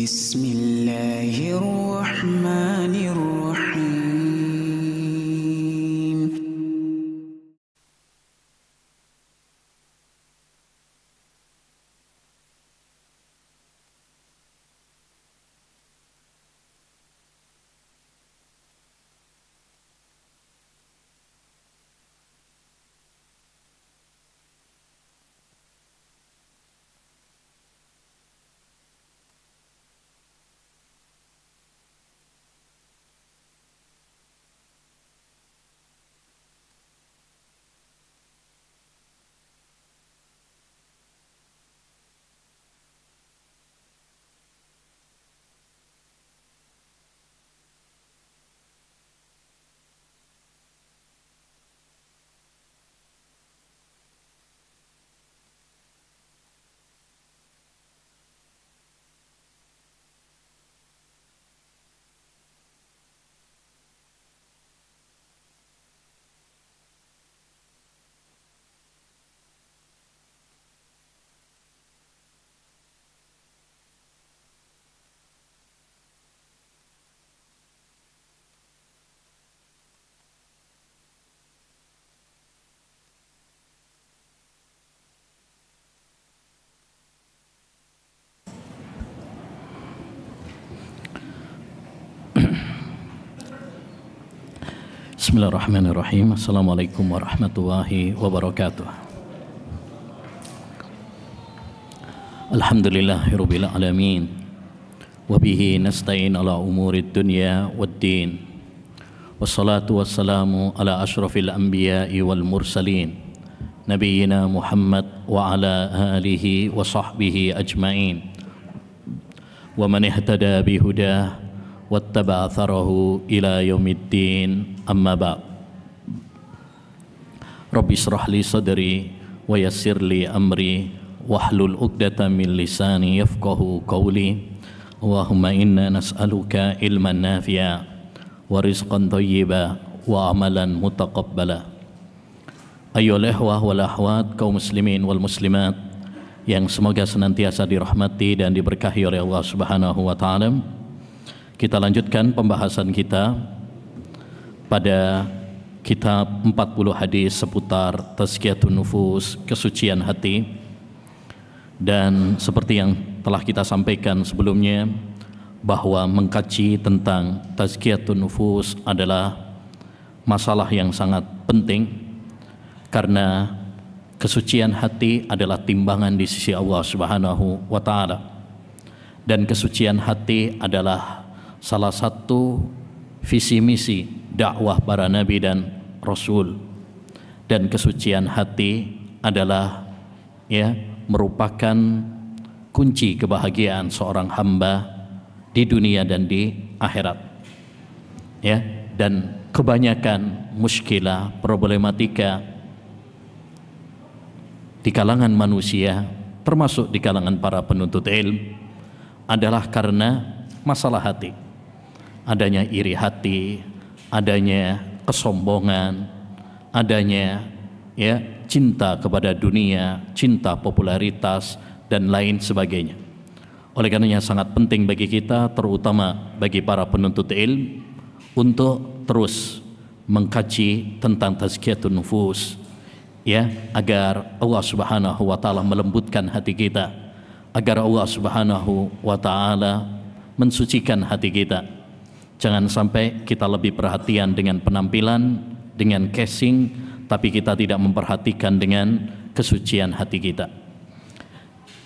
Bismillahirrahmanirrahim. Bismillahirrahmanirrahim. Assalamualaikum warahmatullahi wabarakatuh. Alhamdulillahirabbil alamin. Wa bihi nasta'in ala umurid dunya waddin. Wassalatu wassalamu ala asyrafil anbiya'i wal mursalin. Nabiyyina Muhammad wa ala alihi wa sahbihi ajma'in. Wa man ihtada bihudah wattaba atharahu ila yaumiddin, amma ba'd. Rabbi shrah li sadri wa yassir li amri wahlul 'uqdatam min lisani yafqahu qawli. Allahumma inna nas'aluka ilman nafi'a wa rizqan thayyiba wa amalan mutaqabbala. Ayyuhal ikhwah wal akhwat, kaum muslimin wal muslimat yang semoga senantiasa dirahmati dan diberkahi oleh Allah Subhanahu wa taala. Kita lanjutkan pembahasan kita pada kitab 40 hadis seputar tazkiyatun nufus, kesucian hati. Dan seperti yang telah kita sampaikan sebelumnya, bahwa mengkaji tentang tazkiyatun nufus adalah masalah yang sangat penting, karena kesucian hati adalah timbangan di sisi Allah Subhanahu wa taala. Dan kesucian hati adalah salah satu visi misi dakwah para nabi dan rasul. Dan kesucian hati adalah merupakan kunci kebahagiaan seorang hamba di dunia dan di akhirat. Dan kebanyakan muskilah, problematika di kalangan manusia, termasuk di kalangan para penuntut ilmu, adalah karena masalah hati. Adanya iri hati, adanya kesombongan, adanya cinta kepada dunia, cinta popularitas dan lain sebagainya. Oleh karenanya sangat penting bagi kita, terutama bagi para penuntut ilmu, untuk terus mengkaji tentang tazkiyatun nufus, agar Allah Subhanahu wa taala melembutkan hati kita, agar Allah Subhanahu wa taala mensucikan hati kita. Jangan sampai kita lebih perhatian dengan penampilan, dengan casing, tapi kita tidak memperhatikan dengan kesucian hati kita.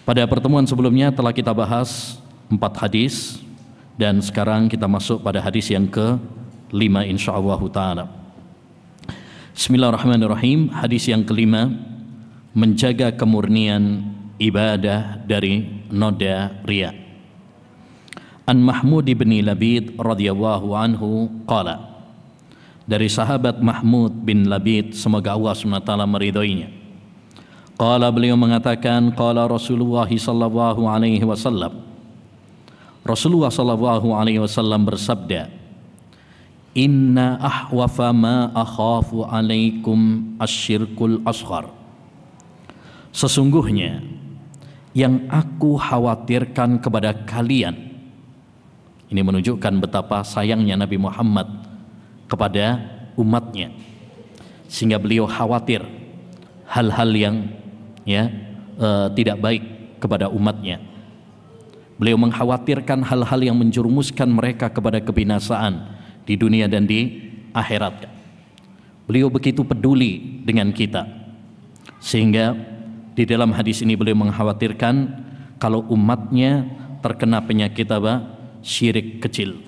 Pada pertemuan sebelumnya telah kita bahas 4 hadis, dan sekarang kita masuk pada hadis yang ke-5 insyaallah ta'ala. Bismillahirrahmanirrahim. Hadis yang ke-5, menjaga kemurnian ibadah dari noda riya. An Mahmud bin Labid radhiyallahu anhu qala, dari sahabat Mahmud bin Labid, semoga Allah SWT meridhoinya. Qala, beliau mengatakan, qala Rasulullah sallallahu alaihi wasallam, Rasulullah sallallahu alaihi wasallam bersabda, inna ahwafa ma akhafu alaikum asyirkul asghar. Sesungguhnya yang aku khawatirkan kepada kalian Ini menunjukkan betapa sayangnya Nabi Muhammad kepada umatnya, sehingga beliau khawatir hal-hal yang tidak baik kepada umatnya. Beliau mengkhawatirkan hal-hal yang menjerumuskan mereka kepada kebinasaan di dunia dan di akhirat. Beliau begitu peduli dengan kita, sehingga di dalam hadis ini beliau mengkhawatirkan kalau umatnya terkena penyakit apa? Syirik kecil.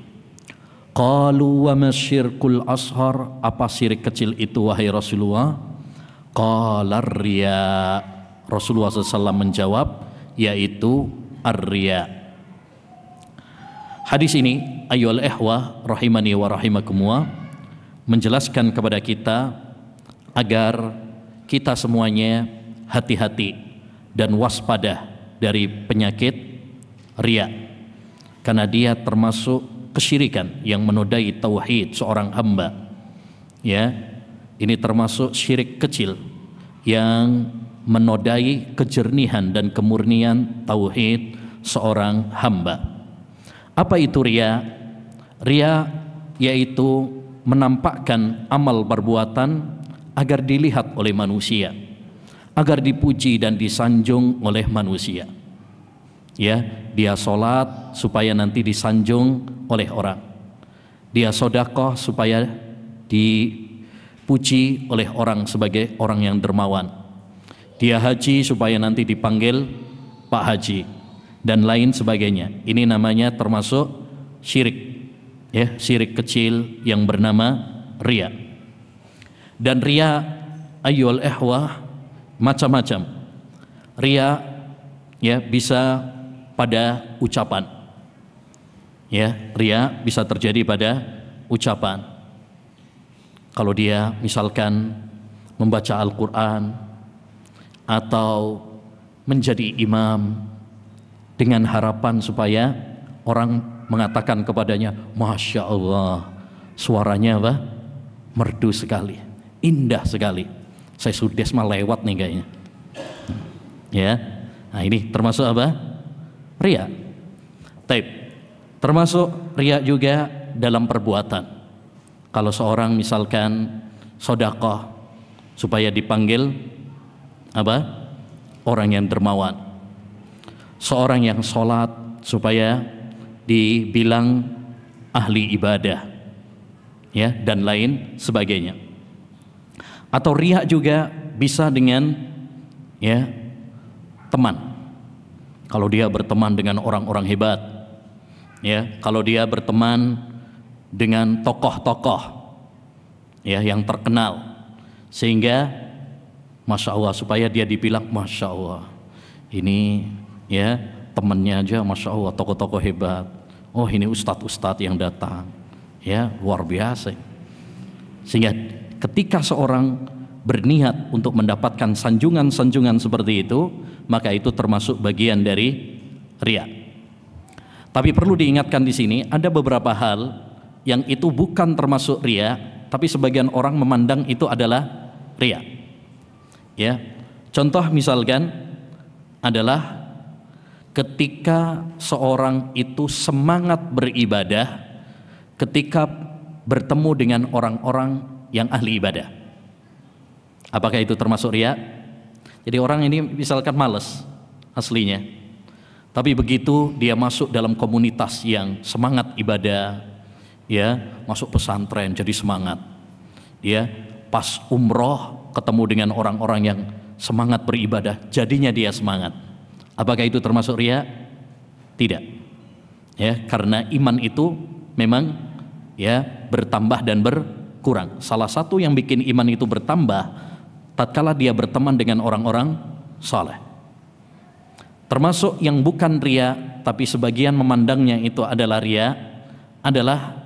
Qalu wa masyirkul ashar, apa syirik kecil itu wahai Rasulullah? Qala riya. Rasulullah SAW menjawab, yaitu ar-riya. Hadis ini ayyuhal ikhwah rahimani wa rahimakumullah menjelaskan kepada kita agar kita semuanya hati-hati dan waspada dari penyakit riya, karena dia termasuk kesyirikan yang menodai tauhid seorang hamba. Ya, ini termasuk syirik kecil yang menodai kejernihan dan kemurnian tauhid seorang hamba. Apa itu riya? Riya yaitu menampakkan amal perbuatan agar dilihat oleh manusia, agar dipuji dan disanjung oleh manusia. Ya, dia sholat supaya nanti disanjung oleh orang. Dia sedekah supaya dipuji oleh orang sebagai orang yang dermawan. Dia haji supaya nanti dipanggil Pak Haji dan lain sebagainya. Ini namanya termasuk syirik, ya, syirik kecil yang bernama riya. Dan riya ayyuhal ikhwah macam-macam. Riya ya bisa pada ucapan. Ya, riya bisa terjadi pada ucapan. Kalau dia misalkan membaca Al-Qur'an atau menjadi imam dengan harapan supaya orang mengatakan kepadanya, Masya Allah, suaranya apa? Merdu sekali, indah sekali. Saya sudah lewat nih kayaknya. Ya, nah ini termasuk apa? Riya. Taib. Termasuk riya juga dalam perbuatan. Kalau seorang misalkan sedekah supaya dipanggil apa? Orang yang dermawan. Seorang yang sholat supaya dibilang ahli ibadah, ya, dan lain sebagainya. Atau riya juga bisa dengan ya teman. Kalau dia berteman dengan orang-orang hebat, ya, kalau dia berteman dengan tokoh-tokoh ya yang terkenal, sehingga Masya Allah, supaya dia dibilang Masya Allah, ini ya temannya aja Masya Allah tokoh-tokoh hebat. Oh, ini ustadz-ustadz yang datang, ya, luar biasa. Sehingga ketika seorang berniat untuk mendapatkan sanjungan-sanjungan seperti itu, maka itu termasuk bagian dari riya. Tapi perlu diingatkan di sini ada beberapa hal yang itu bukan termasuk riya, tapi sebagian orang memandang itu adalah riya. Ya, contoh misalkan adalah ketika seorang itu semangat beribadah ketika bertemu dengan orang-orang yang ahli ibadah. Apakah itu termasuk riya? Jadi orang ini misalkan malas aslinya, tapi begitu dia masuk dalam komunitas yang semangat ibadah, ya, masuk pesantren jadi semangat. Dia pas umroh ketemu dengan orang-orang yang semangat beribadah, jadinya dia semangat. Apakah itu termasuk riya? Tidak. Ya, karena iman itu memang ya bertambah dan berkurang. Salah satu yang bikin iman itu bertambah tatkala dia berteman dengan orang-orang saleh. Termasuk yang bukan riya tapi sebagian memandangnya itu adalah riya adalah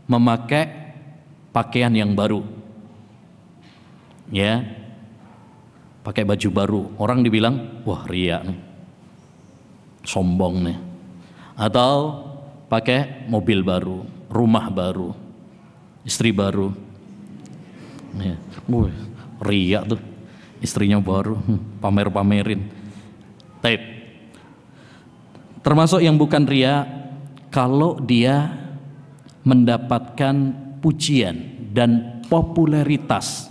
memakai pakaian yang baru. Ya, pakai baju baru, orang dibilang wah riya nih, sombong nih. Atau pakai mobil baru, rumah baru, istri baru, ya, riya tuh, istrinya baru, pamer-pamerin. Taib. Termasuk yang bukan riya kalau dia mendapatkan pujian dan popularitas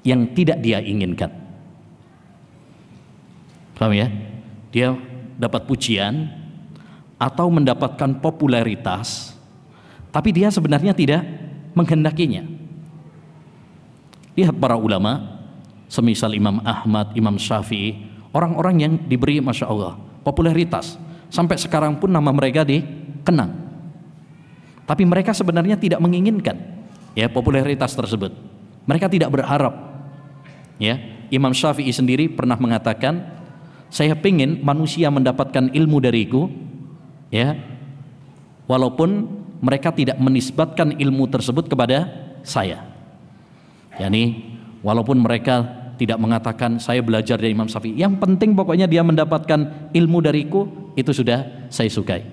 yang tidak dia inginkan. Paham ya? Dia dapat pujian atau mendapatkan popularitas, tapi dia sebenarnya tidak menghendakinya. Lihat para ulama, semisal Imam Ahmad, Imam Syafi'i, orang-orang yang diberi Masya Allah popularitas, sampai sekarang pun nama mereka dikenang, tapi mereka sebenarnya tidak menginginkan ya popularitas tersebut. Mereka tidak berharap ya. Imam Syafi'i sendiri pernah mengatakan, saya ingin manusia mendapatkan ilmu dariku ya, walaupun mereka tidak menisbatkan ilmu tersebut kepada saya. Yani walaupun mereka tidak mengatakan saya belajar dari Imam Syafi'i, yang penting pokoknya dia mendapatkan ilmu dariku, itu sudah saya sukai.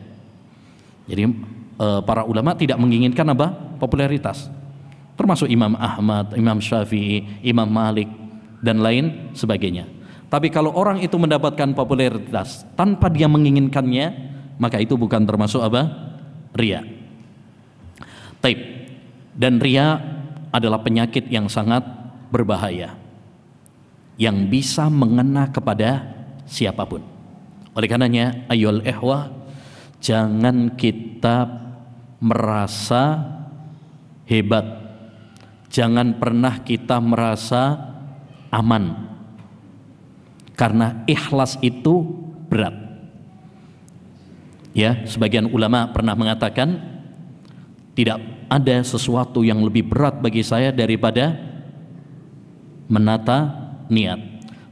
Jadi para ulama tidak menginginkan apa? Popularitas. Termasuk Imam Ahmad, Imam Syafi'i, Imam Malik dan lain sebagainya. Tapi kalau orang itu mendapatkan popularitas tanpa dia menginginkannya, maka itu bukan termasuk apa? Riya. Taib. Dan riya adalah penyakit yang sangat berbahaya, yang bisa mengena kepada siapapun. Oleh karenanya, ayyuhal ikhwah, jangan kita merasa hebat, jangan pernah kita merasa aman, karena ikhlas itu berat. Ya, sebagian ulama pernah mengatakan, tidak ada sesuatu yang lebih berat bagi saya daripada menata niat.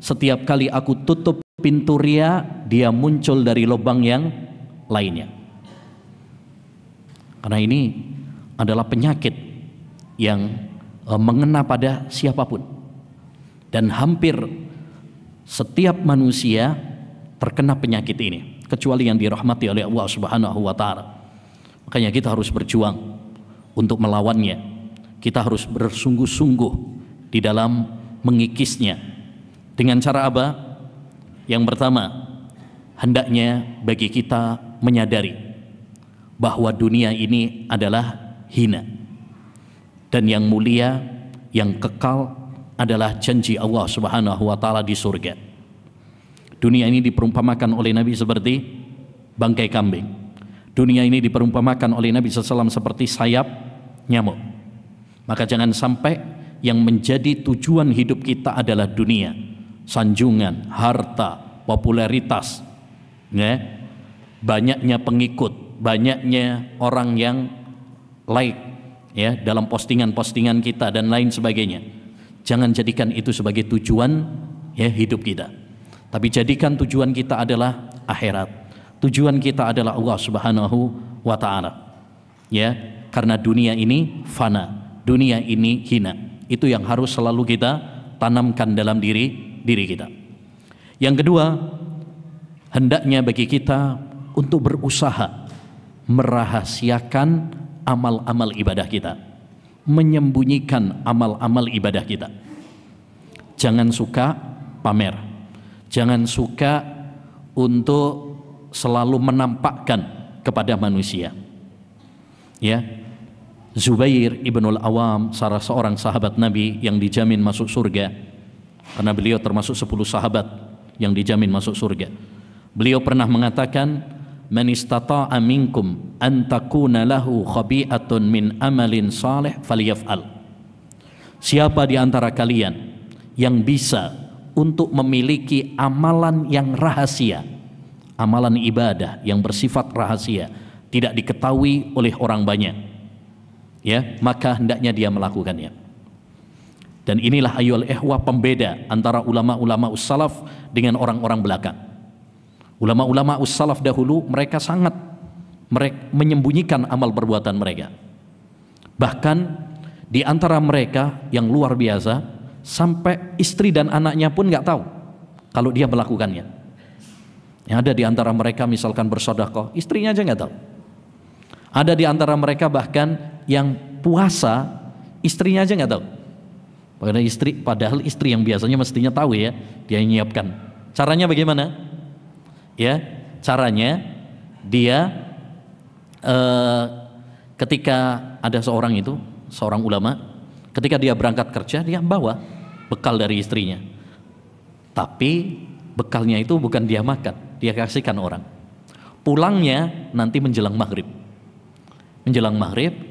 Setiap kali aku tutup pintu riya, dia muncul dari lubang yang lainnya. Karena ini adalah penyakit yang mengena pada siapapun, dan hampir setiap manusia terkena penyakit ini, kecuali yang dirahmati oleh Allah Subhanahu wa Ta'ala. Makanya kita harus berjuang untuk melawannya. Kita harus bersungguh-sungguh di dalam mengikisnya. Dengan cara apa? Yang pertama, hendaknya bagi kita menyadari bahwa dunia ini adalah hina, dan yang mulia, yang kekal adalah janji Allah Subhanahu wa Ta'ala di surga. Dunia ini diperumpamakan oleh Nabi seperti bangkai kambing. Dunia ini diperumpamakan oleh Nabi SAW seperti sayap nyamuk. Maka jangan sampai yang menjadi tujuan hidup kita adalah dunia, sanjungan, harta, popularitas, ya, banyaknya pengikut, banyaknya orang yang like ya dalam postingan-postingan kita dan lain sebagainya. Jangan jadikan itu sebagai tujuan ya hidup kita, tapi jadikan tujuan kita adalah akhirat. Tujuan kita adalah Allah Subhanahu wa Ta'ala. Ya, karena dunia ini fana, dunia ini hina. Itu yang harus selalu kita tanamkan dalam diri kita. Yang kedua, hendaknya bagi kita untuk berusaha merahasiakan amal-amal ibadah kita, menyembunyikan amal-amal ibadah kita. Jangan suka pamer, jangan suka untuk selalu menampakkan kepada manusia. Ya, Zubair ibnul Awam, salah seorang sahabat Nabi yang dijamin masuk surga, karena beliau termasuk 10 sahabat yang dijamin masuk surga. Beliau pernah mengatakan, man istata'a minkum an takuna lahu khabi'atun min amalin salih falyaf'al. Siapa di antara kalian yang bisa untuk memiliki amalan yang rahasia, amalan ibadah yang bersifat rahasia, tidak diketahui oleh orang banyak, ya, maka hendaknya dia melakukannya. Dan inilah ayyuhal ikhwah pembeda antara ulama-ulama ussalaf dengan orang-orang belakang. Ulama-ulama ussalaf dahulu mereka sangat menyembunyikan amal perbuatan mereka. Bahkan di antara mereka yang luar biasa, sampai istri dan anaknya pun nggak tahu kalau dia melakukannya. Yang ada di antara mereka misalkan bersedekah, istrinya aja nggak tahu. Ada di antara mereka bahkan yang puasa, istrinya aja nggak tahu. Padahal istri yang biasanya mestinya tahu ya, dia menyiapkan. Caranya bagaimana? Ya, caranya dia ketika ada seorang ulama, ketika dia berangkat kerja dia bawa bekal dari istrinya, tapi bekalnya itu bukan dia makan, dia kasihkan orang. Pulangnya nanti menjelang maghrib,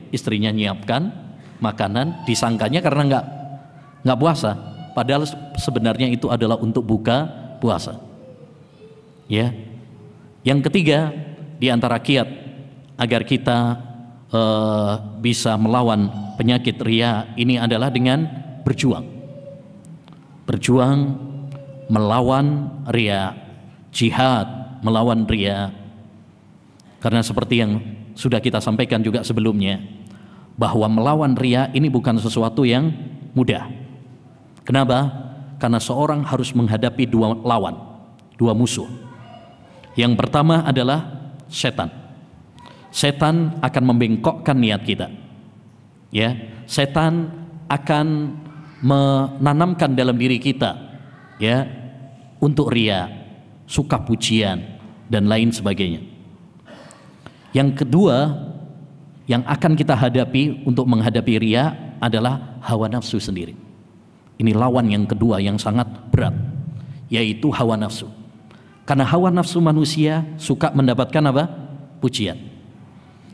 istrinya nyiapkan makanan, disangkanya karena nggak puasa, padahal sebenarnya itu adalah untuk buka puasa. Ya, yang ketiga di antara kiat agar kita bisa melawan penyakit riya ini adalah dengan berjuang melawan riya, jihad melawan riya. Karena seperti yang sudah kita sampaikan juga sebelumnya, bahwa melawan riya ini bukan sesuatu yang mudah. Kenapa? Karena seorang harus menghadapi dua musuh. Yang pertama adalah setan. Setan akan membengkokkan niat kita. Ya, setan akan menanamkan dalam diri kita, ya, untuk riya, suka pujian dan lain sebagainya. Yang kedua yang akan kita hadapi untuk menghadapi riya adalah hawa nafsu sendiri. Ini lawan yang kedua yang sangat berat, yaitu hawa nafsu. Karena hawa nafsu manusia suka mendapatkan apa? Pujian.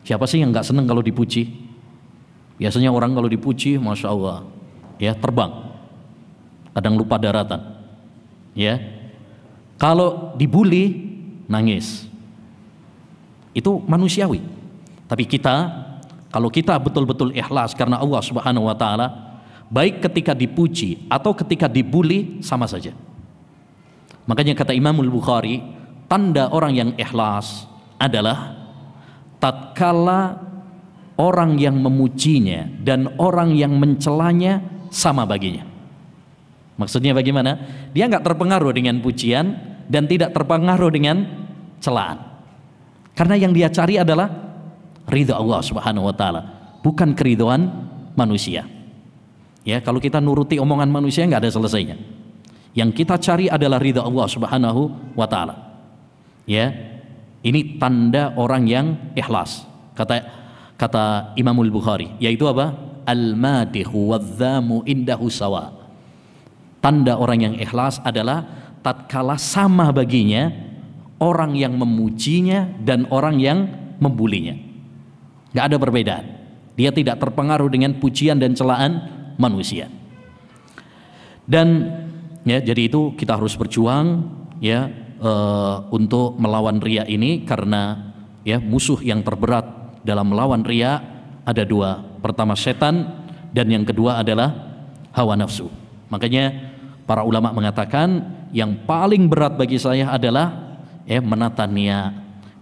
Siapa sih yang nggak senang kalau dipuji? Biasanya orang kalau dipuji, masya Allah, ya terbang, kadang lupa daratan. Ya, kalau dibully nangis, itu manusiawi. Tapi kalau kita betul-betul ikhlas karena Allah Subhanahu Wa Taala, baik ketika dipuji atau ketika dibully sama saja. Makanya kata Imamul Bukhari, tanda orang yang ikhlas adalah tatkala orang yang memujinya dan orang yang mencelanya sama baginya. Maksudnya bagaimana? Dia nggak terpengaruh dengan pujian dan tidak terpengaruh dengan celaan. Karena yang dia cari adalah ridha Allah Subhanahu Wa Taala, bukan keridhaan manusia. Ya, kalau kita nuruti omongan manusia nggak ada selesainya. Yang kita cari adalah ridha Allah Subhanahu Wa Taala. Ya. Ini tanda orang yang ikhlas. Kata Imamul Bukhari, yaitu apa? Al-madihu wadzamu indahu sawa. Tanda orang yang ikhlas adalah tatkala sama baginya orang yang memujinya dan orang yang membulinya. Gak ada perbedaan. Dia tidak terpengaruh dengan pujian dan celaan manusia. Dan ya, jadi itu kita harus berjuang, ya, untuk melawan riya ini, karena ya musuh yang terberat dalam melawan riya ada dua. Pertama setan dan yang kedua adalah hawa nafsu. Makanya para ulama mengatakan yang paling berat bagi saya adalah menata niat,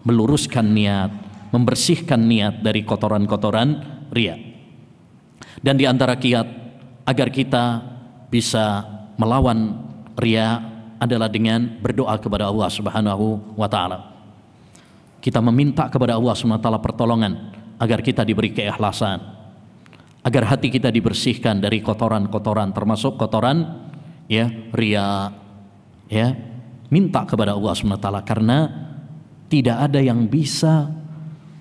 meluruskan niat, membersihkan niat dari kotoran-kotoran riya. Dan di antara kiat agar kita bisa melawan riya adalah dengan berdoa kepada Allah Subhanahu wa Ta'ala. Kita meminta kepada Allah Subhanahu wa Ta'ala pertolongan agar kita diberi keikhlasan, agar hati kita dibersihkan dari kotoran-kotoran, termasuk kotoran ya riya. Ya, minta kepada Allah Subhanahu wa Ta'ala, karena tidak ada yang bisa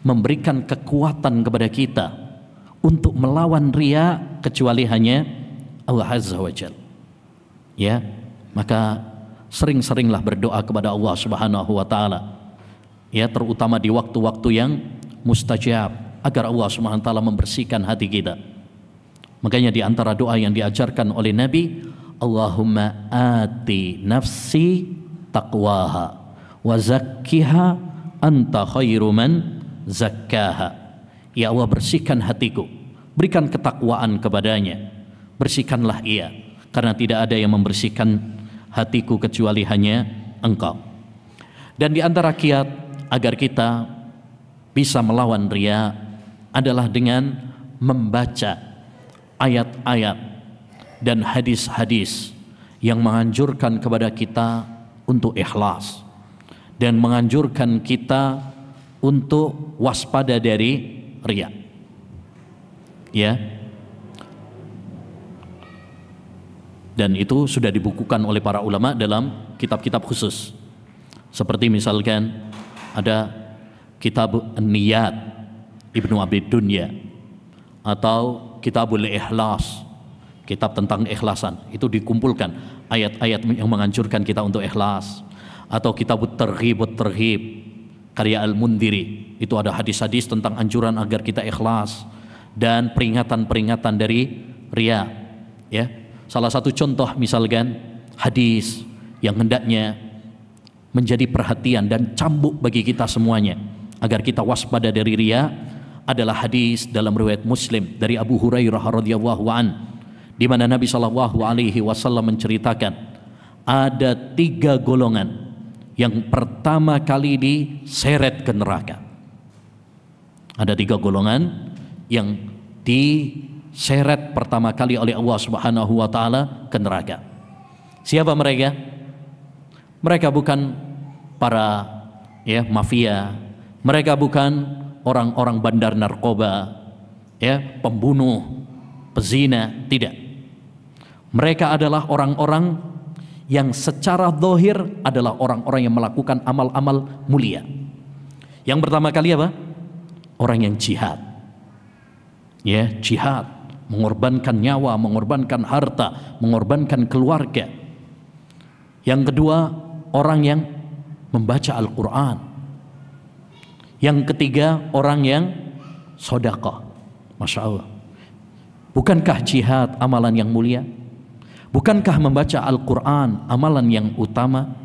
memberikan kekuatan kepada kita untuk melawan riya kecuali hanya Allah Azza wa Jalla. Ya, maka sering-seringlah berdoa kepada Allah Subhanahu wa Ta'ala, ya, terutama di waktu-waktu yang mustajab, agar Allah Subhanahu wa Ta'ala membersihkan hati kita. Makanya di antara doa yang diajarkan oleh Nabi, Allahumma ati nafsi taqwaha wa zakkiha anta khairu man zakkaha. Ya Allah, bersihkan hatiku, berikan ketakwaan kepadanya, bersihkanlah ia, karena tidak ada yang membersihkan hatiku kecuali hanya Engkau. Dan di antara kiat agar kita bisa melawan riya adalah dengan membaca ayat-ayat dan hadis-hadis yang menganjurkan kepada kita untuk ikhlas dan menganjurkan kita untuk waspada dari riya. Ya. Dan itu sudah dibukukan oleh para ulama dalam kitab-kitab khusus. Seperti misalkan ada kitab niyat, Ibnu Abi Dunya, atau Kitabul Ikhlas, kitab tentang ikhlasan, itu dikumpulkan ayat-ayat yang menganjurkan kita untuk ikhlas. Atau Kitabut Targhib wat Tarhib karya Al-Mundhiri, itu ada hadis-hadis tentang anjuran agar kita ikhlas dan peringatan-peringatan dari riya, ya. Salah satu contoh misalkan hadis yang hendaknya menjadi perhatian dan cambuk bagi kita semuanya agar kita waspada dari riya adalah hadis dalam riwayat Muslim dari Abu Hurairah radhiyallahu an, di mana Nabi SAW menceritakan ada 3 golongan yang pertama kali diseret ke neraka. Ada 3 golongan yang diseret pertama kali oleh Allah Subhanahu wa taala ke neraka. Siapa mereka? Mereka bukan para mafia, mereka bukan orang-orang bandar narkoba, pembunuh, pezina, tidak. Mereka adalah orang-orang yang secara zahir adalah orang-orang yang melakukan amal-amal mulia. Yang pertama kali apa? Orang yang jihad. Jihad, mengorbankan nyawa, mengorbankan harta, mengorbankan keluarga. Yang kedua, orang yang membaca Al-Quran. Yang ketiga, orang yang sedekah. Masya Allah. Bukankah jihad amalan yang mulia? Bukankah membaca Al-Quran amalan yang utama?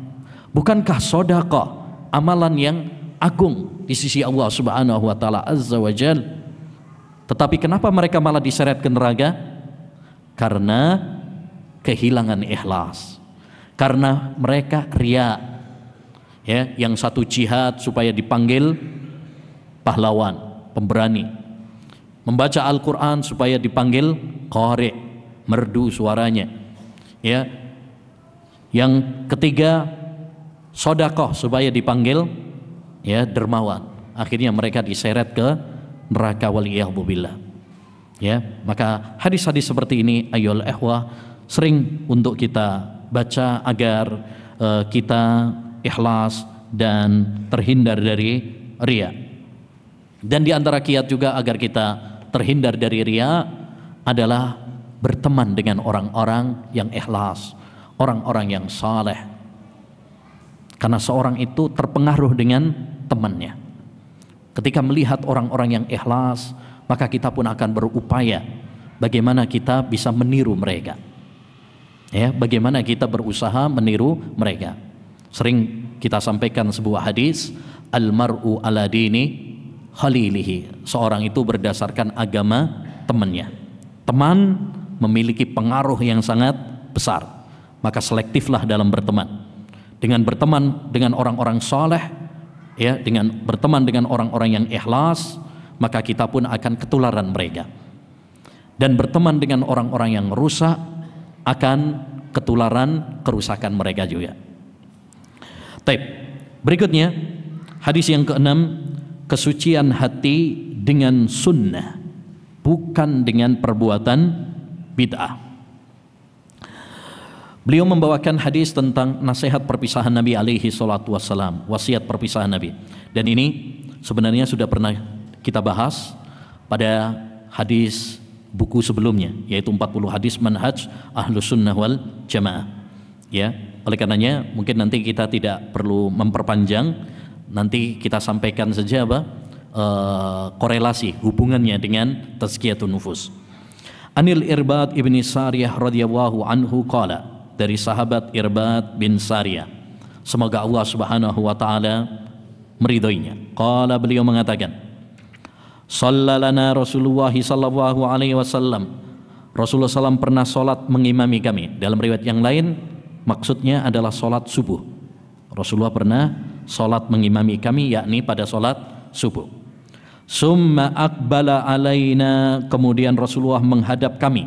Bukankah sedekah amalan yang agung di sisi Allah Subhanahu wa taala azza wa jal? Tetapi kenapa mereka malah diseret ke neraka? Karena kehilangan ikhlas. Karena mereka riya. Yang satu jihad supaya dipanggil pahlawan, pemberani. Membaca Al-Quran supaya dipanggil qari, merdu suaranya. Yang ketiga, sedekah supaya dipanggil dermawan. Akhirnya mereka diseret ke neraka waliyahzubillah. Maka hadis-hadis seperti ini ayyuhal ikhwah sering untuk kita baca agar kita ikhlas dan terhindar dari riya. Dan di antara kiat juga agar kita terhindar dari riya adalah berteman dengan orang-orang yang ikhlas, orang-orang yang saleh. Karena seorang itu terpengaruh dengan temannya. Ketika melihat orang-orang yang ikhlas, maka kita pun akan berupaya bagaimana kita bisa meniru mereka. Bagaimana kita berusaha meniru mereka. Sering kita sampaikan sebuah hadis, al-mar'u ala dini khalilihi. Seorang itu berdasarkan agama temannya. Teman memiliki pengaruh yang sangat besar, maka selektiflah dalam berteman. Dengan berteman dengan orang-orang saleh, dengan berteman dengan orang-orang yang ikhlas, maka kita pun akan ketularan mereka. Dan berteman dengan orang-orang yang rusak akan ketularan kerusakan mereka juga. Baik, berikutnya hadis yang ke-6, kesucian hati dengan sunnah, bukan dengan perbuatan bid'ah. Beliau membawakan hadis tentang nasihat perpisahan Nabi alaihi salatu wassalam, wasiat perpisahan Nabi. Dan ini sebenarnya sudah pernah kita bahas pada hadis buku sebelumnya, yaitu 40 hadis manhaj Ahlus Sunnah wal Jamaah. Oleh karenanya mungkin nanti kita tidak perlu memperpanjang, nanti kita sampaikan saja korelasi hubungannya dengan tazkiyatun nufus. Anil Irbad ibni Sariyah radhiyallahu anhu qala, dari sahabat Irbad bin Sariyah, semoga Allah Subhanahu wa taala meridhoinya. Qala, beliau mengatakan, sallalana Rasulullah sallallahu alaihi wasallam. Rasulullah SAW pernah salat mengimami kami. Dalam riwayat yang lain maksudnya adalah salat subuh. Rasulullah pernah salat mengimami kami, yakni pada salat subuh. Summa aqbala alaina, kemudian Rasulullah menghadap kami.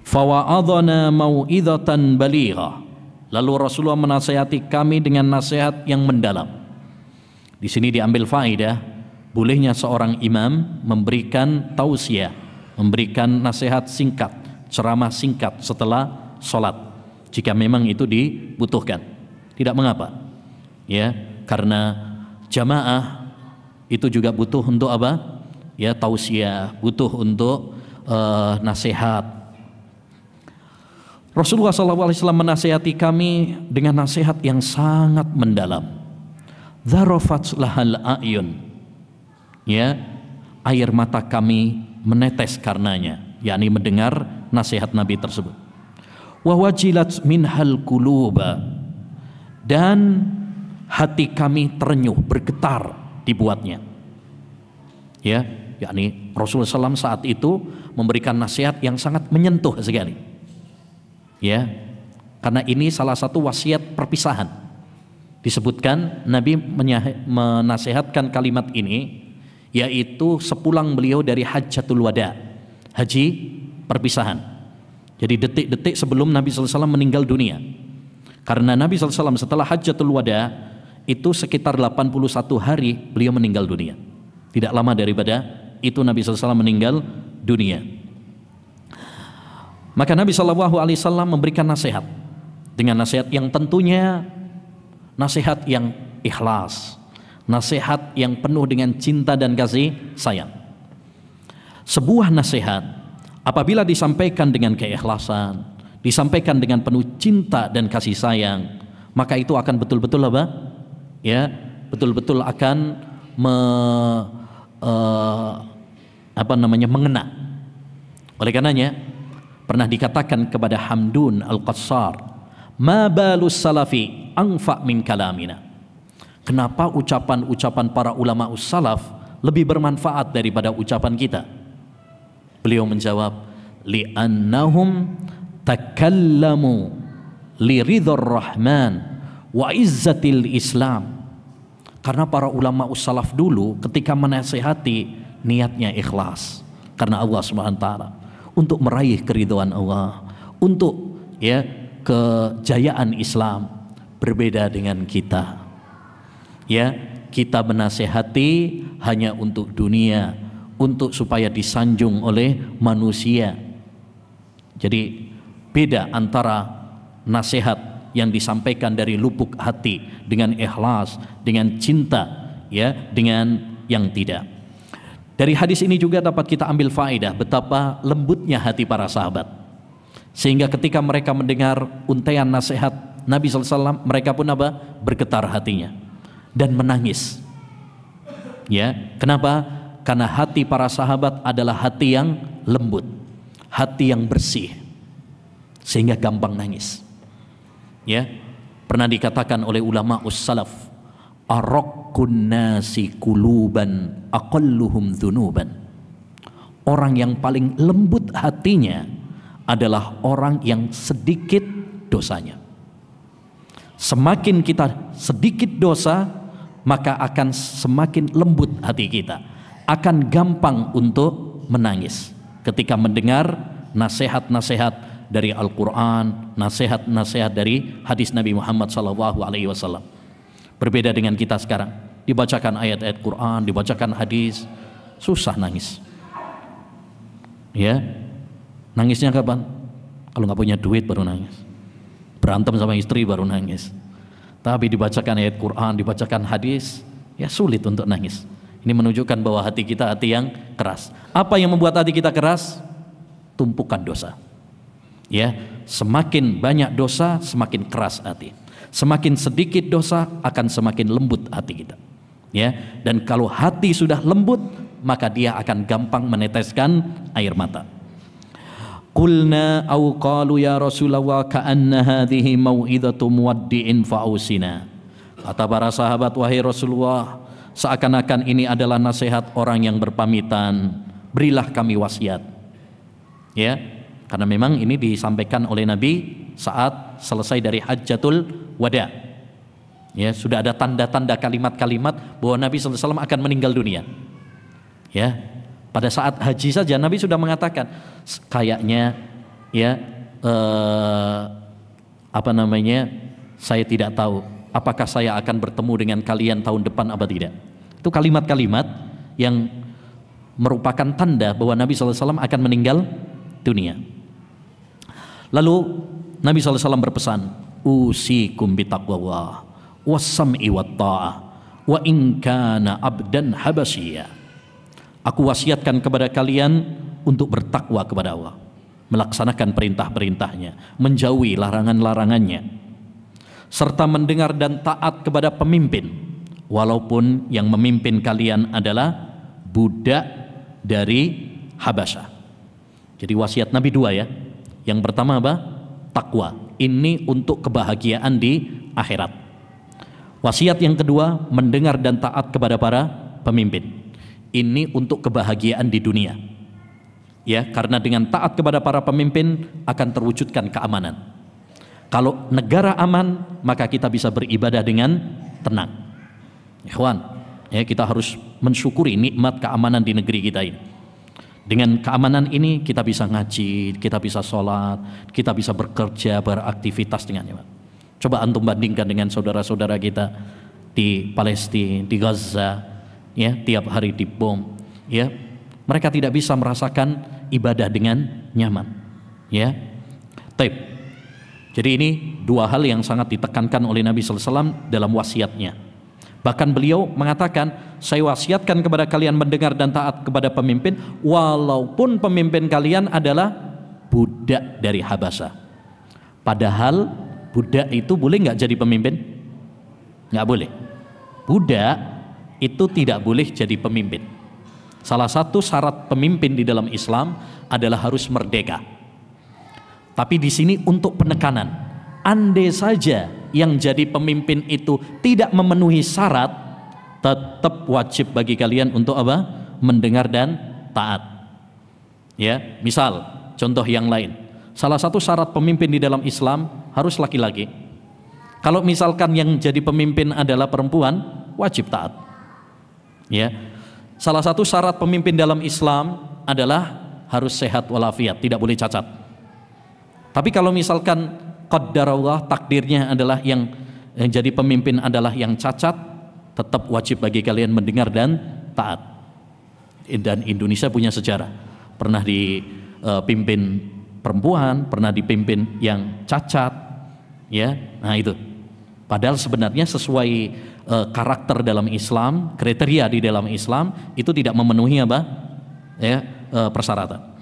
Fawa'adhana mau'idhatan balighah. Lalu Rasulullah menasihati kami dengan nasihat yang mendalam. Di sini diambil faedah bolehnya seorang imam memberikan tausiah, memberikan nasihat singkat, ceramah singkat setelah sholat, jika memang itu dibutuhkan. Tidak mengapa, karena jamaah itu juga butuh untuk apa? Ya, tausiah, butuh untuk nasihat. Rasulullah SAW menasihati kami dengan nasihat yang sangat mendalam. Dzarafat lahal a'yun, ya, air mata kami menetes karenanya, yakni mendengar nasihat Nabi tersebut. Wa wajilat minhal quluba, dan hati kami terenyuh, bergetar dibuatnya. Ya, yakni Rasulullah SAW saat itu memberikan nasihat yang sangat menyentuh sekali. Ya, karena ini salah satu wasiat perpisahan. Disebutkan Nabi menasihatkan kalimat ini, yaitu sepulang beliau dari Hajjatul Wada, haji perpisahan. Jadi detik-detik sebelum Nabi SAW meninggal dunia. Karena Nabi SAW setelah Hajjatul Wada itu sekitar 81 hari beliau meninggal dunia. Tidak lama daripada itu Nabi SAW meninggal dunia. Maka Nabi SAW memberikan nasihat dengan nasihat yang tentunya nasihat yang ikhlas, nasihat yang penuh dengan cinta dan kasih sayang. Sebuah nasihat apabila disampaikan dengan keikhlasan, disampaikan dengan penuh cinta dan kasih sayang, maka itu akan betul-betul apa? Ya, betul-betul akan mengena. Oleh karenanya pernah dikatakan kepada Hamdun Al-Qassar, ma balus salafi anfa min kalamina. Kenapa ucapan-ucapan para ulama salaf lebih bermanfaat daripada ucapan kita? Beliau menjawab, li'annahum takallamu liridhar rahman wa izzatil islam. Karena para ulama salaf dulu ketika menasihati niatnya ikhlas karena Allah Subhanahu wa taala, untuk meraih keridhaan Allah, untuk ya kejayaan Islam. Berbeda dengan kita, ya, kita menasehati hanya untuk dunia, untuk supaya disanjung oleh manusia. Jadi beda antara nasihat yang disampaikan dari lubuk hati dengan ikhlas, dengan cinta, ya, dengan yang tidak. Dari hadis ini juga dapat kita ambil faedah betapa lembutnya hati para sahabat, sehingga ketika mereka mendengar untaian nasihat Nabi SAW, mereka pun apa? Bergetar hatinya dan menangis. Ya, kenapa? Karena hati para sahabat adalah hati yang lembut, hati yang bersih, sehingga gampang nangis. Ya, pernah dikatakan oleh ulama us-salaf, araqqun nasi quluban aqalluhum dzunuban. Orang yang paling lembut hatinya adalah orang yang sedikit dosanya. Semakin kita sedikit dosa, maka akan semakin lembut hati kita, akan gampang untuk menangis ketika mendengar nasihat-nasihat dari Al-Quran, nasihat-nasihat dari hadis Nabi Muhammad SAW. Berbeda dengan kita sekarang, dibacakan ayat-ayat Quran, dibacakan hadis, susah nangis. Ya, nangisnya kapan? Kalau nggak punya duit baru nangis, berantem sama istri baru nangis. Tapi dibacakan ayat Quran, dibacakan hadis, ya sulit untuk nangis. Ini menunjukkan bahwa hati kita hati yang keras. Apa yang membuat hati kita keras? Tumpukan dosa. Ya, semakin banyak dosa semakin keras hati. Semakin sedikit dosa akan semakin lembut hati kita. Ya, dan kalau hati sudah lembut, maka dia akan gampang meneteskan air mata. Qulna aw qalu ya Rasulullah ka'anna hadhihi mau'izatu muwaddi'in fa'usina. Kata para sahabat, wahai Rasulullah, seakan-akan ini adalah nasihat orang yang berpamitan, berilah kami wasiat. Ya, karena memang ini disampaikan oleh Nabi saat selesai dari Hajjatul Wada. Ya, sudah ada tanda-tanda kalimat-kalimat bahwa Nabi SAW akan meninggal dunia. Ya, pada saat haji saja Nabi sudah mengatakan, kayaknya ya saya tidak tahu apakah saya akan bertemu dengan kalian tahun depan apa tidak. Itu kalimat-kalimat yang merupakan tanda bahwa Nabi SAW akan meninggal dunia. Lalu Nabi SAW berpesan, usikum bitaqwallah wassam'i watta'ah wa in kana abdan habasyiya. Aku wasiatkan kepada kalian untuk bertakwa kepada Allah, melaksanakan perintah-perintahnya, menjauhi larangan-larangannya, serta mendengar dan taat kepada pemimpin, walaupun yang memimpin kalian adalah budak dari Habasyah. Jadi wasiat Nabi dua ya. Yang pertama apa? Takwa. Ini untuk kebahagiaan di akhirat. Wasiat yang kedua, mendengar dan taat kepada para pemimpin. Ini untuk kebahagiaan di dunia. Ya, karena dengan taat kepada para pemimpin akan terwujudkan keamanan. Kalau negara aman, maka kita bisa beribadah dengan tenang. Ikhwan, ya, kita harus mensyukuri nikmat keamanan di negeri kita ini. Dengan keamanan ini kita bisa ngaji, kita bisa sholat, kita bisa bekerja, beraktivitas dengannya. Coba antum bandingkan dengan saudara-saudara kita di Palestina, di Gaza, ya, tiap hari dibom, ya, mereka tidak bisa merasakan ibadah dengan nyaman, ya. Taib. Jadi ini dua hal yang sangat ditekankan oleh Nabi sallallahu alaihi wasallam dalam wasiatnya. Bahkan beliau mengatakan, saya wasiatkan kepada kalian mendengar dan taat kepada pemimpin, walaupun pemimpin kalian adalah budak dari Habasyah. Padahal budak itu boleh nggak jadi pemimpin? Nggak boleh. Budak itu tidak boleh jadi pemimpin. Salah satu syarat pemimpin di dalam Islam adalah harus merdeka. Tapi di sini untuk penekanan, andai saja yang jadi pemimpin itu tidak memenuhi syarat, tetap wajib bagi kalian untuk apa? Mendengar dan taat. Ya, misal contoh yang lain. Salah satu syarat pemimpin di dalam Islam harus laki-laki. Kalau misalkan yang jadi pemimpin adalah perempuan, wajib taat. Ya. Salah satu syarat pemimpin dalam Islam adalah harus sehat walafiat, tidak boleh cacat. Tapi kalau misalkan qaddarallah, takdirnya adalah yang jadi pemimpin adalah yang cacat, tetap wajib bagi kalian mendengar dan taat. Dan Indonesia punya sejarah, pernah dipimpin perempuan, pernah dipimpin yang cacat, ya. Nah itu. Padahal sebenarnya sesuai karakter dalam Islam, kriteria di dalam Islam itu tidak memenuhi apa? Ya, persyaratan.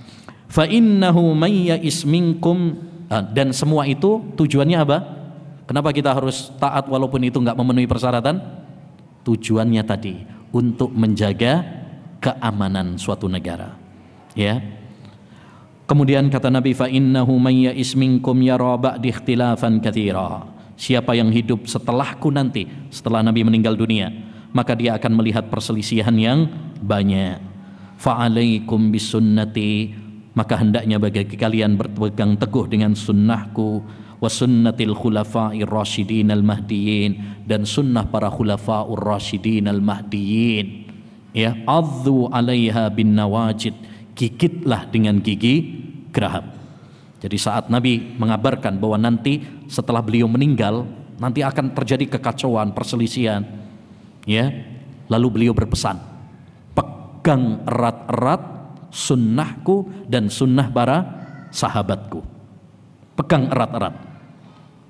Fa innahu may ya'is minkum, dan semua itu tujuannya apa? Kenapa kita harus taat walaupun itu nggak memenuhi persyaratan? Tujuannya tadi untuk menjaga keamanan suatu negara. Ya. Kemudian kata Nabi, fa innahu may ya'is minkum yara ba'di ikhtilafan katsira. Siapa yang hidup setelahku nanti, setelah Nabi meninggal dunia, maka dia akan melihat perselisihan yang banyak. Fa alaikum bisunnati, maka hendaknya bagi kalian berpegang teguh dengan sunnahku, wa sunnatil khulafa'ir rasyidin al-mahdiyyin, dan sunnah para khulafa'ur rasyidin al-mahdiyyin. Ya, adzu 'alaiha bin nawajid, gigitlah dengan gigi geraham. Jadi saat Nabi mengabarkan bahwa nanti setelah beliau meninggal nanti akan terjadi kekacauan, perselisihan, ya, lalu beliau berpesan, pegang erat-erat sunnahku dan sunnah para sahabatku. Pegang erat-erat.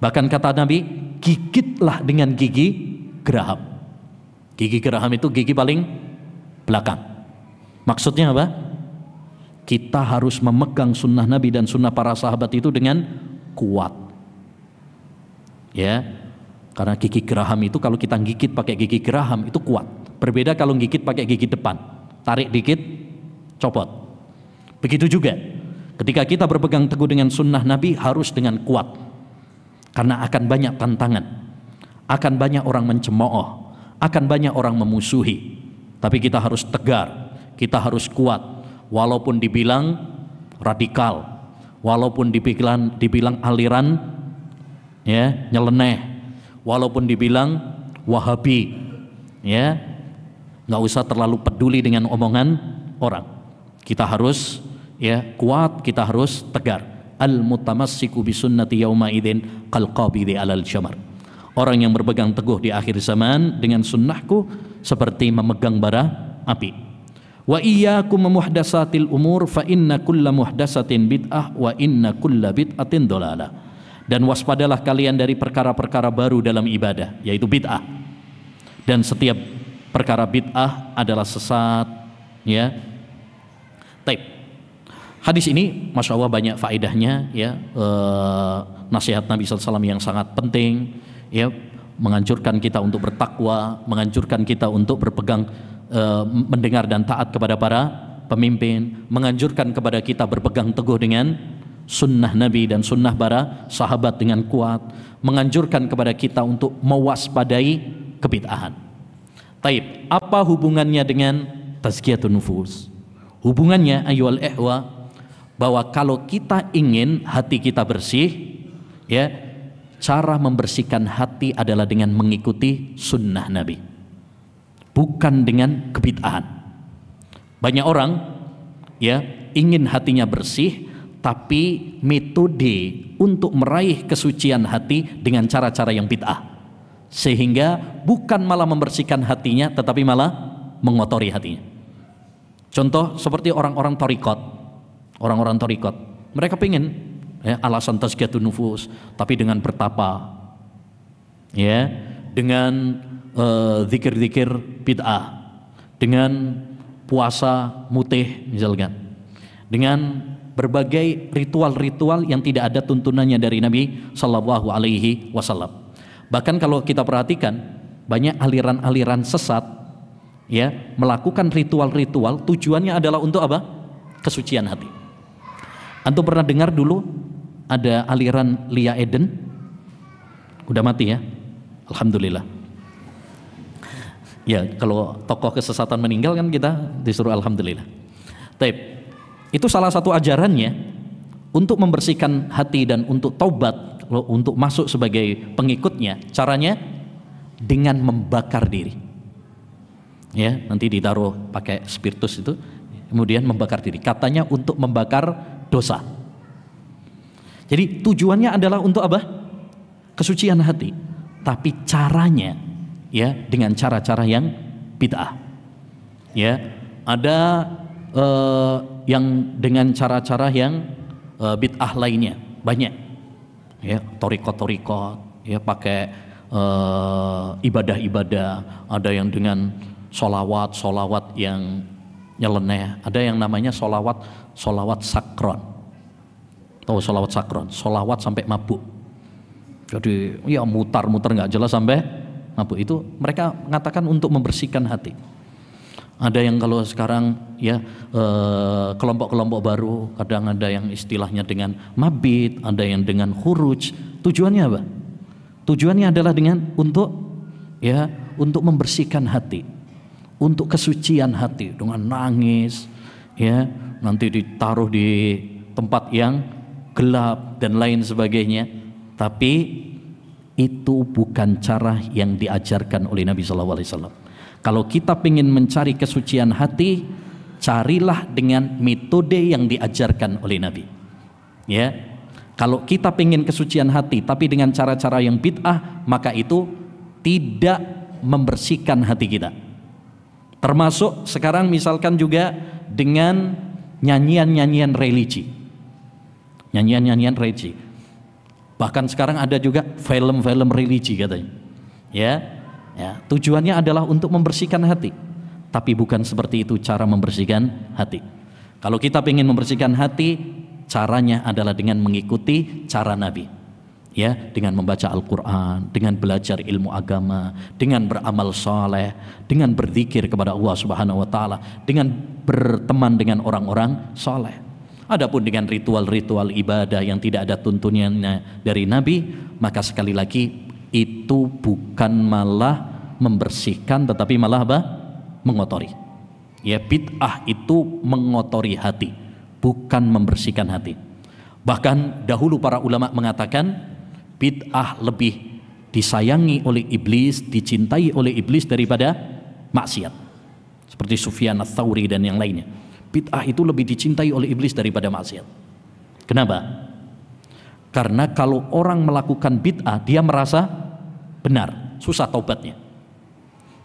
Bahkan kata Nabi, gigitlah dengan gigi geraham. Gigi geraham itu gigi paling belakang. Maksudnya apa? Kita harus memegang sunnah Nabi dan sunnah para sahabat itu dengan kuat. Ya, karena gigi geraham itu kalau kita gigit pakai gigi geraham itu kuat. Berbeda kalau gigit pakai gigi depan. Tarik dikit, copot. Begitu juga ketika kita berpegang teguh dengan sunnah Nabi harus dengan kuat, karena akan banyak tantangan, akan banyak orang mencemooh, akan banyak orang memusuhi, tapi kita harus tegar, kita harus kuat, walaupun dibilang radikal, walaupun dibilang aliran, ya, nyeleneh, walaupun dibilang Wahabi, ya, nggak usah terlalu peduli dengan omongan orang. Kita harus, ya, kuat, kita harus tegar. Al-mutamassiku bisunnati yauma idzin qal qabidi alal jamar. Orang yang berpegang teguh di akhir zaman dengan sunnahku seperti memegang bara api. Wa iyyakum muhdatsatil umur fa inna kulla muhdatsatin bid'ah wa inna kulla bid'atin dhalalah. Dan waspadalah kalian dari perkara-perkara baru dalam ibadah, yaitu bid'ah. dan setiap perkara bid'ah adalah sesat, ya. Taib. Hadis ini Masya Allah banyak faedahnya, ya. Nasihat Nabi SAW yang sangat penting, ya, menganjurkan kita untuk bertakwa, menganjurkan kita untuk berpegang, mendengar dan taat kepada para pemimpin, menganjurkan kepada kita berpegang teguh dengan sunnah Nabi dan sunnah para sahabat dengan kuat, menganjurkan kepada kita untuk mewaspadai kebid'ahan. Taib, apa hubungannya dengan tazkiyatun nufus? Hubungannya ayyuhal ihwa, bahwa kalau kita ingin hati kita bersih, ya, cara membersihkan hati adalah dengan mengikuti sunnah Nabi, bukan dengan kebid'ahan. Banyak orang, ya, ingin hatinya bersih, tapi metode untuk meraih kesucian hati dengan cara-cara yang bid'ah, sehingga bukan malah membersihkan hatinya, tetapi malah mengotori hatinya. Contoh seperti orang-orang thariqat, mereka pengen, ya, alasan tazkiyatun nufus, tapi dengan bertapa, ya, dengan zikir-zikir bid'ah, dengan puasa mutih misalkan, dengan berbagai ritual-ritual yang tidak ada tuntunannya dari Nabi Shallallahu Alaihi Wasallam. Bahkan kalau kita perhatikan, banyak aliran-aliran sesat, ya, melakukan ritual-ritual tujuannya adalah untuk apa? Kesucian hati. Antum pernah dengar dulu ada aliran Lia Eden? Udah mati, ya? Alhamdulillah. Ya, kalau tokoh kesesatan meninggal kan kita disuruh alhamdulillah. Taib. Itu salah satu ajarannya untuk membersihkan hati dan untuk taubat, untuk masuk sebagai pengikutnya. Caranya dengan membakar diri. Ya, nanti ditaruh pakai spiritus itu, kemudian membakar diri. Katanya untuk membakar dosa. Jadi tujuannya adalah untuk apa? Kesucian hati. Tapi caranya, ya, dengan cara-cara yang bid'ah. Ya, ada yang dengan cara-cara yang bid'ah lainnya banyak, ya, thariqat, ya, pakai ibadah-ibadah. Ada yang dengan solawat yang nyeleneh, ada yang namanya solawat sakron. Tahu solawat sakron? Solawat sampai mabuk. Jadi ya mutar-mutar nggak jelas sampai mabuk. Itu mereka mengatakan untuk membersihkan hati. Ada yang kalau sekarang, ya, kelompok-kelompok baru, kadang ada yang istilahnya dengan mabit, ada yang dengan khuruj. Tujuannya apa? Tujuannya adalah untuk membersihkan hati, untuk kesucian hati, dengan nangis, ya, nanti ditaruh di tempat yang gelap dan lain sebagainya. Tapi itu bukan cara yang diajarkan oleh Nabi SAW. Kalau kita ingin mencari kesucian hati, carilah dengan metode yang diajarkan oleh Nabi. Ya, kalau kita ingin kesucian hati, tapi dengan cara-cara yang bid'ah, maka itu tidak membersihkan hati kita. Termasuk sekarang misalkan juga dengan nyanyian-nyanyian religi, Bahkan sekarang ada juga film-film religi katanya. Ya, tujuannya adalah untuk membersihkan hati, tapi bukan seperti itu cara membersihkan hati. Kalau kita ingin membersihkan hati, caranya adalah dengan mengikuti cara Nabi, ya, dengan membaca Al-Quran, dengan belajar ilmu agama, dengan beramal soleh, dengan berzikir kepada Allah Subhanahu Wa Taala, dengan berteman dengan orang-orang soleh. Adapun dengan ritual-ritual ibadah yang tidak ada tuntunannya dari Nabi, maka sekali lagi itu bukan malah membersihkan, tetapi malah apa? Mengotori. Ya, bid'ah itu mengotori hati, bukan membersihkan hati. Bahkan dahulu para ulama mengatakan bid'ah lebih disayangi oleh iblis, dicintai oleh iblis daripada maksiat. Seperti Sufyan ats-Tsauri dan yang lainnya. Bid'ah itu lebih dicintai oleh iblis daripada maksiat. Kenapa? Karena kalau orang melakukan bid'ah, dia merasa benar, susah taubatnya.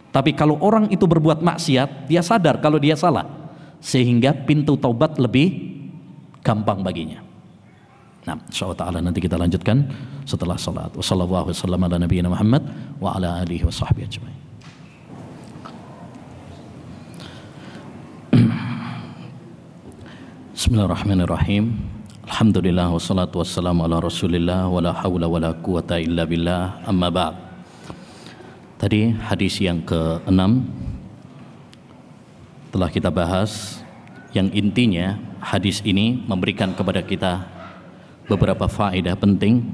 Tapi kalau orang itu berbuat maksiat, dia sadar kalau dia salah, sehingga pintu taubat lebih gampang baginya. Nah, insyaallah nanti kita lanjutkan setelah salat. Wassallallahu wasallam ala nabiyina Muhammad wa ala alihi washabbihi ajmain. Bismillahirrahmanirrahim. Alhamdulillah wassalatu wassalamu ala Rasulillah wala haula wala quwata illa billah. Amma ba'd. Tadi hadis yang ke-6 telah kita bahas, yang intinya hadis ini memberikan kepada kita beberapa faedah penting,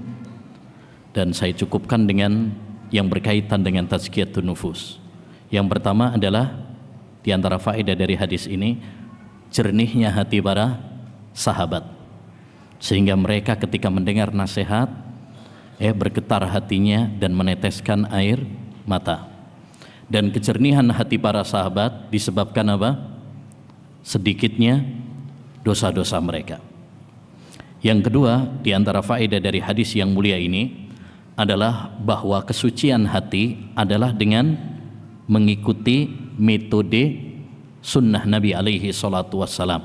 dan saya cukupkan dengan yang berkaitan dengan tazkiyatun nufus. Yang pertama adalah di antara faedah dari hadis ini, jernihnya hati para sahabat, sehingga mereka ketika mendengar nasihat bergetar hatinya dan meneteskan air mata. Dan kejernihan hati para sahabat disebabkan apa? Sedikitnya dosa-dosa mereka. Yang kedua, di antara faedah dari hadis yang mulia ini adalah bahwa kesucian hati adalah dengan mengikuti metode sunnah Nabi alaihi salatu wassalam,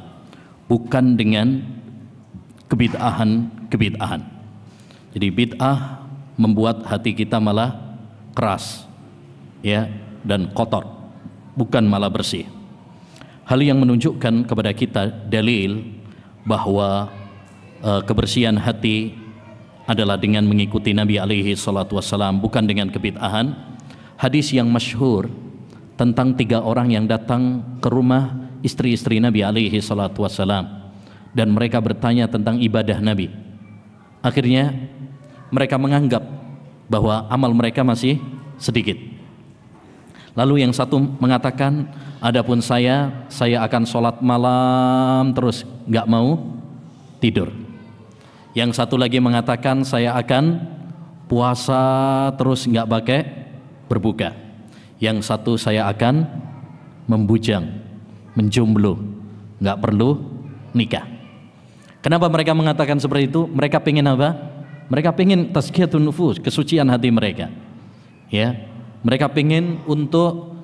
bukan dengan kebid'ahan. Jadi bid'ah membuat hati kita malah keras dan kotor, bukan malah bersih. Hal yang menunjukkan kepada kita dalil bahwa kebersihan hati adalah dengan mengikuti Nabi alaihi salatu wassalam, bukan dengan kebid'ahan. Hadis yang masyhur tentang 3 orang yang datang ke rumah istri-istri Nabi alaihi salatu wassalam, dan mereka bertanya tentang ibadah Nabi. Akhirnya mereka menganggap bahwa amal mereka masih sedikit. Lalu yang satu mengatakan, adapun saya akan sholat malam terus, nggak mau tidur. Yang satu lagi mengatakan, saya akan puasa terus, nggak pakai berbuka. Yang satu, saya akan membujang, menjomblo, nggak perlu nikah. Kenapa mereka mengatakan seperti itu? Mereka pengen apa? Mereka pengen tazkiyatun nufus, kesucian hati mereka. Mereka pengen untuk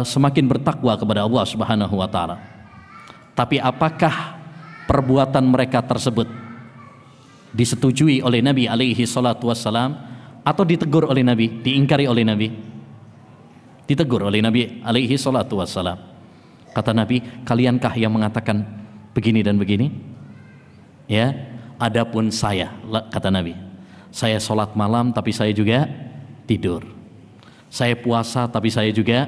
semakin bertakwa kepada Allah Subhanahu wa taala. Tapi apakah perbuatan mereka tersebut disetujui oleh Nabi alaihi salatu wassalam, atau ditegur oleh Nabi, diingkari oleh Nabi? Ditegur oleh Nabi alaihi salatu wassalam. Kata Nabi, kaliankah yang mengatakan begini dan begini? Adapun saya, kata Nabi, saya sholat malam tapi saya juga tidur. Saya puasa tapi saya juga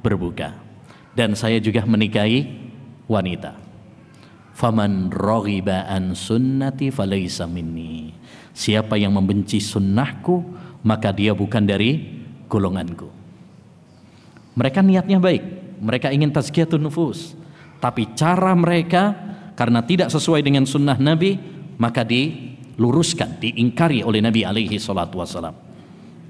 berbuka. Dan saya juga menikahi wanita. Faman raghiba an sunnati falaysa minni. Siapa yang membenci sunnahku, maka dia bukan dari golonganku. Mereka niatnya baik, mereka ingin tazkiyatun nufus, tapi cara mereka karena tidak sesuai dengan sunnah Nabi, maka diluruskan, diingkari oleh Nabi alaihi salatu wassalam.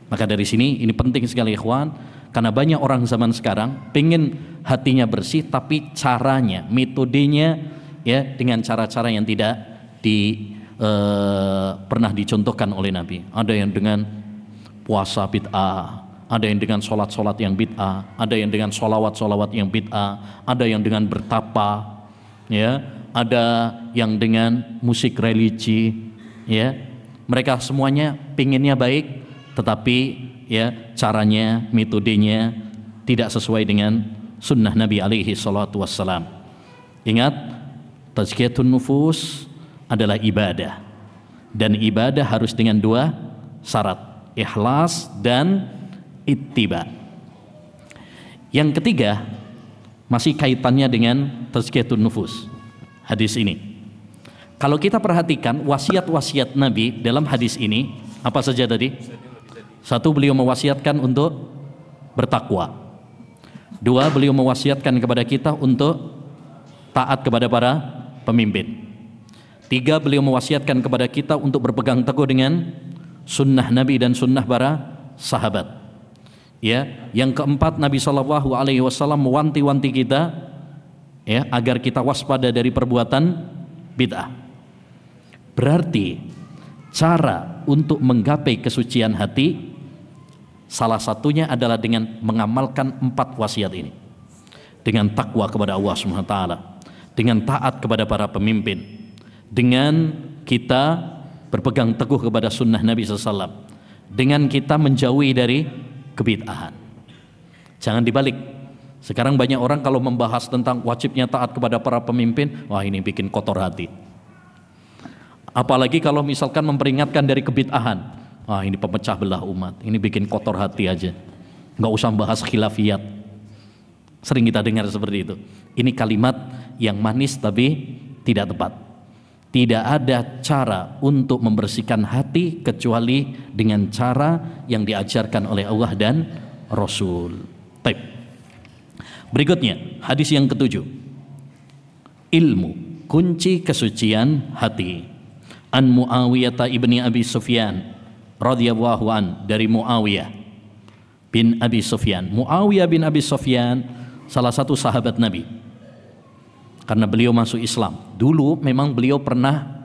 Maka dari sini ini penting sekali ikhwan, karena banyak orang zaman sekarang pengen hatinya bersih, tapi caranya, metodenya dengan cara-cara yang tidak pernah dicontohkan oleh Nabi. Ada yang dengan puasa bid'ah, ada yang dengan sholat-sholat yang bid'ah, ada yang dengan sholawat-sholawat yang bid'ah, ada yang dengan bertapa, ada yang dengan musik religi, Mereka semuanya pinginnya baik, tetapi caranya, metodenya tidak sesuai dengan sunnah Nabi alaihi salatu wassalam. Ingat, tazkiyatun nufus adalah ibadah, dan ibadah harus dengan 2 syarat, ikhlas dan ittiba. Yang ketiga, masih kaitannya dengan tazkiyatun nufus, hadis ini. Kalau kita perhatikan wasiat-wasiat Nabi dalam hadis ini, apa saja tadi? 1, beliau mewasiatkan untuk bertakwa. 2, beliau mewasiatkan kepada kita untuk taat kepada para pemimpin. 3, beliau mewasiatkan kepada kita untuk berpegang teguh dengan sunnah Nabi dan sunnah para sahabat. Yang keempat, Nabi SAW mewanti-wanti kita agar kita waspada dari perbuatan bid'ah. Berarti cara untuk menggapai kesucian hati salah satunya adalah dengan mengamalkan 4 wasiat ini, dengan takwa kepada Allah Subhanahu wa taala, dengan taat kepada para pemimpin, dengan kita berpegang teguh kepada sunnah Nabi SAW, dengan kita menjauhi dari kebid'ahan. Jangan dibalik. Sekarang banyak orang kalau membahas tentang wajibnya taat kepada para pemimpin, wah ini bikin kotor hati. Apalagi kalau misalkan memperingatkan dari kebid'ahan, wah ini pemecah belah umat, ini bikin kotor hati aja. Nggak usah bahas khilafiyat. Sering kita dengar seperti itu. Ini kalimat yang manis tapi tidak tepat. Tidak ada cara untuk membersihkan hati kecuali dengan cara yang diajarkan oleh Allah dan Rasul. Baik. Berikutnya, hadis yang ketujuh. Ilmu, kunci kesucian hati. An Muawiyah ibni Abi Sufyan radhiyallahu an, dari Muawiyah bin Abi Sufyan. Muawiyah bin Abi Sufyan salah satu sahabat Nabi. Karena beliau masuk Islam. Dulu memang beliau pernah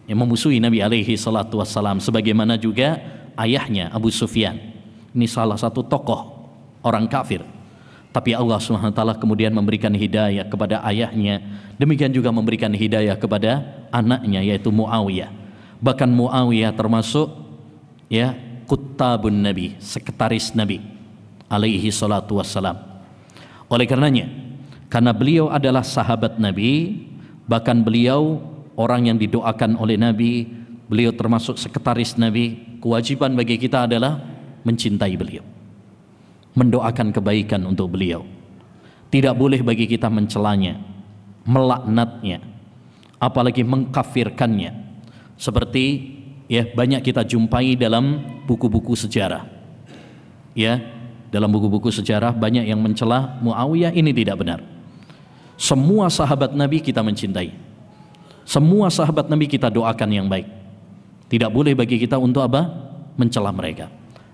memusuhi Nabi alaihi salatu wassalam, sebagaimana juga ayahnya Abu Sufyan. Ini salah satu tokoh orang kafir. Tapi Allah SWT kemudian memberikan hidayah kepada ayahnya, demikian juga memberikan hidayah kepada anaknya yaitu Muawiyah. Bahkan Muawiyah termasuk kutabun Nabi, sekretaris Nabi alaihi salatu wassalam. Oleh karenanya, karena beliau adalah sahabat Nabi, bahkan beliau orang yang didoakan oleh Nabi, beliau termasuk sekretaris Nabi, kewajiban bagi kita adalah mencintai beliau, mendoakan kebaikan untuk beliau. Tidak boleh bagi kita mencelanya, melaknatnya, apalagi mengkafirkannya. Seperti banyak kita jumpai dalam buku-buku sejarah. Dalam buku-buku sejarah banyak yang mencela Muawiyah, ini tidak benar. Semua sahabat Nabi kita mencintai. Semua sahabat Nabi kita doakan yang baik. Tidak boleh bagi kita untuk apa? Mencela mereka.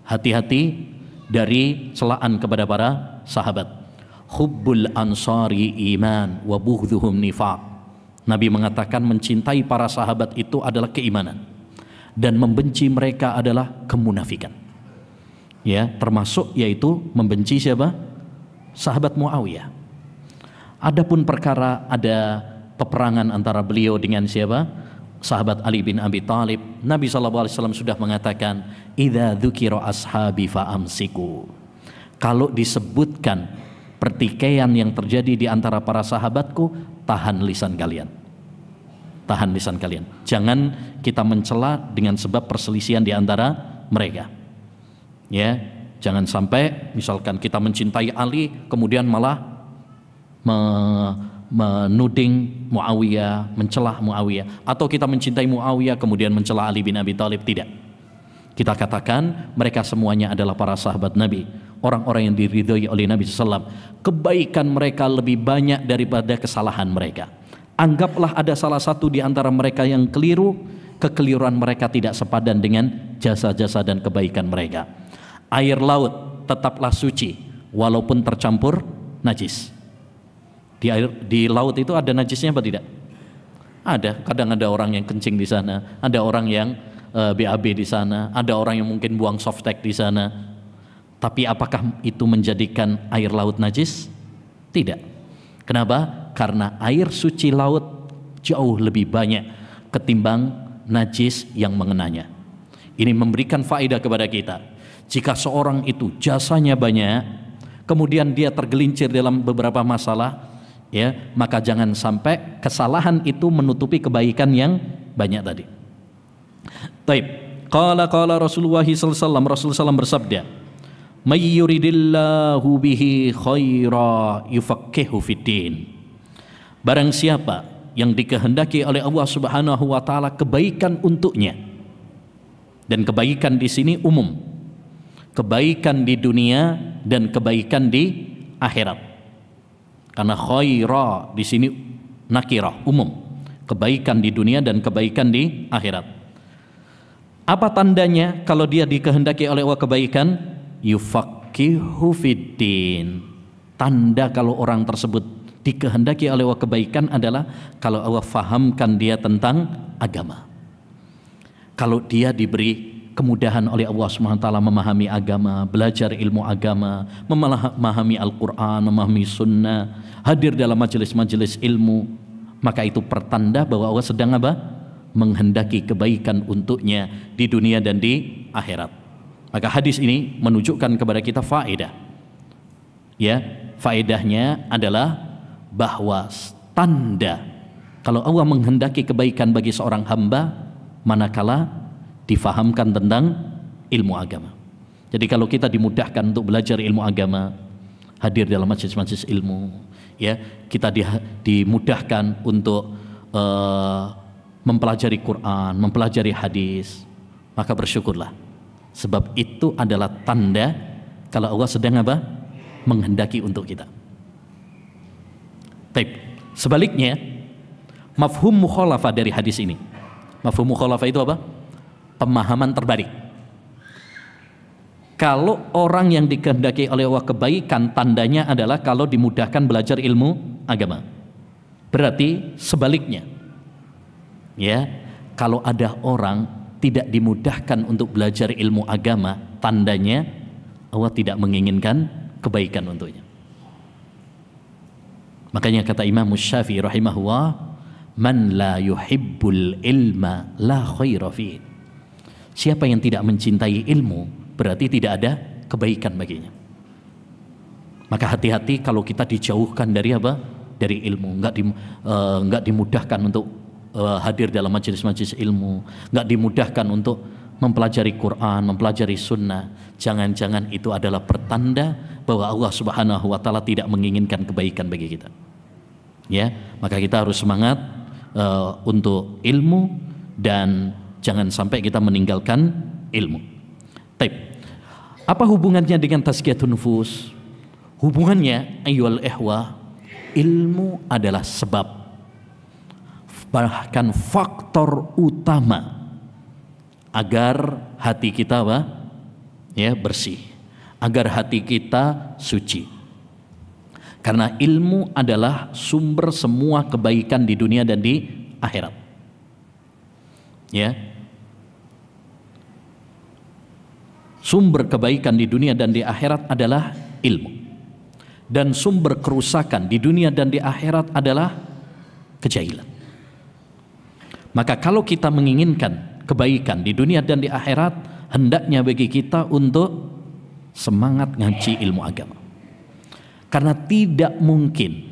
Hati-hati dari celaan kepada para sahabat. Hubbul ansari iman wa bughdhuhum nifaq. Nabi mengatakan mencintai para sahabat itu adalah keimanan dan membenci mereka adalah kemunafikan. Termasuk yaitu membenci siapa? Sahabat Muawiyah. Adapun perkara ada peperangan antara beliau dengan siapa? Sahabat Ali bin Abi Thalib. Nabi SAW sudah mengatakan, idza dzukira ashabi fa'amsiku. Kalau disebutkan pertikaian yang terjadi di antara para sahabatku, tahan lisan kalian. Tahan lisan kalian. Jangan kita mencela dengan sebab perselisihan di antara mereka. Jangan sampai misalkan kita mencintai Ali kemudian malah menuding Muawiyah, mencela Muawiyah, atau kita mencintai Muawiyah kemudian mencela Ali bin Abi Thalib. Tidak. Kita katakan mereka semuanya adalah para sahabat Nabi, orang-orang yang diridhoi oleh Nabi SAW. Kebaikan mereka lebih banyak daripada kesalahan mereka. Anggaplah ada salah satu di antara mereka yang keliru, kekeliruan mereka tidak sepadan dengan jasa-jasa dan kebaikan mereka. Air laut tetaplah suci walaupun tercampur najis. Di laut itu ada najisnya apa tidak? Ada. Kadang ada orang yang kencing di sana, ada orang yang BAB di sana, ada orang yang mungkin buang softtek di sana. Tapi apakah itu menjadikan air laut najis? Tidak. Kenapa? Karena air suci laut jauh lebih banyak ketimbang najis yang mengenanya. Ini memberikan faedah kepada kita. Jika seorang itu jasanya banyak, kemudian dia tergelincir dalam beberapa masalah, maka jangan sampai kesalahan itu menutupi kebaikan yang banyak tadi. Taib. Qala Rasulullah sallallahu alaihi wasallam bersabda, "May yuridillahu bihi khaira yufaqihu fiddin." Barang siapa yang dikehendaki oleh Allah Subhanahu wa taala kebaikan untuknya. Dan kebaikan di sini umum. Kebaikan di dunia dan kebaikan di akhirat. Karena khaira di sini nakirah, umum. Kebaikan di dunia dan kebaikan di akhirat. Apa tandanya kalau dia dikehendaki oleh Allah kebaikan? Yufaqihu fiddin. Tanda kalau orang tersebut dikehendaki oleh Allah kebaikan adalah kalau Allah fahamkan dia tentang agama. Kalau dia diberi kemudahan oleh Allah SWT memahami agama, belajar ilmu agama, memahami Al-Quran, memahami sunnah, hadir dalam majelis-majelis ilmu, maka itu pertanda bahwa Allah sedang apa? Menghendaki kebaikan untuknya di dunia dan di akhirat. Maka hadis ini menunjukkan kepada kita faedah. Ya, faedahnya adalah bahwa tanda kalau Allah menghendaki kebaikan bagi seorang hamba manakala difahamkan tentang ilmu agama. Jadi kalau kita dimudahkan untuk belajar ilmu agama, hadir dalam majelis-majelis ilmu, ya, kita dimudahkan untuk mempelajari Quran, mempelajari hadis, maka bersyukurlah. Sebab itu adalah tanda kalau Allah sedang apa? Menghendaki untuk kita. Baik. Sebaliknya, mafhum mukhalafah dari hadis ini. Mafhum mukhalafah itu apa? Pemahaman terbalik. Kalau orang yang dikehendaki oleh Allah kebaikan, tandanya adalah kalau dimudahkan belajar ilmu agama. Berarti sebaliknya, ya, kalau ada orang tidak dimudahkan untuk belajar ilmu agama, tandanya Allah tidak menginginkan kebaikan untuknya. Makanya kata Imam Syafi'i rahimahullah, man la yuhibbul ilma la khaira fi. Siapa yang tidak mencintai ilmu, berarti tidak ada kebaikan baginya. Maka hati-hati kalau kita dijauhkan dari apa? Dari ilmu, enggak dimudahkan untuk hadir dalam majelis-majelis ilmu, enggak dimudahkan untuk mempelajari Quran, mempelajari sunnah. Jangan-jangan itu adalah pertanda bahwa Allah Subhanahu wa taala tidak menginginkan kebaikan bagi kita. Ya, maka kita harus semangat untuk ilmu dan jangan sampai kita meninggalkan ilmu. Baik. Apa hubungannya dengan tazkiyatun nufus? Hubungannya ayyuhal ikhwah, ilmu adalah sebab, bahkan faktor utama agar hati kita apa? Ya, bersih, agar hati kita suci. Karena ilmu adalah sumber semua kebaikan di dunia dan di akhirat. Ya. Sumber kebaikan di dunia dan di akhirat adalah ilmu. Dan sumber kerusakan di dunia dan di akhirat adalah kejahilan. Maka kalau kita menginginkan kebaikan di dunia dan di akhirat, hendaknya bagi kita untuk semangat ngaji ilmu agama. Karena tidak mungkin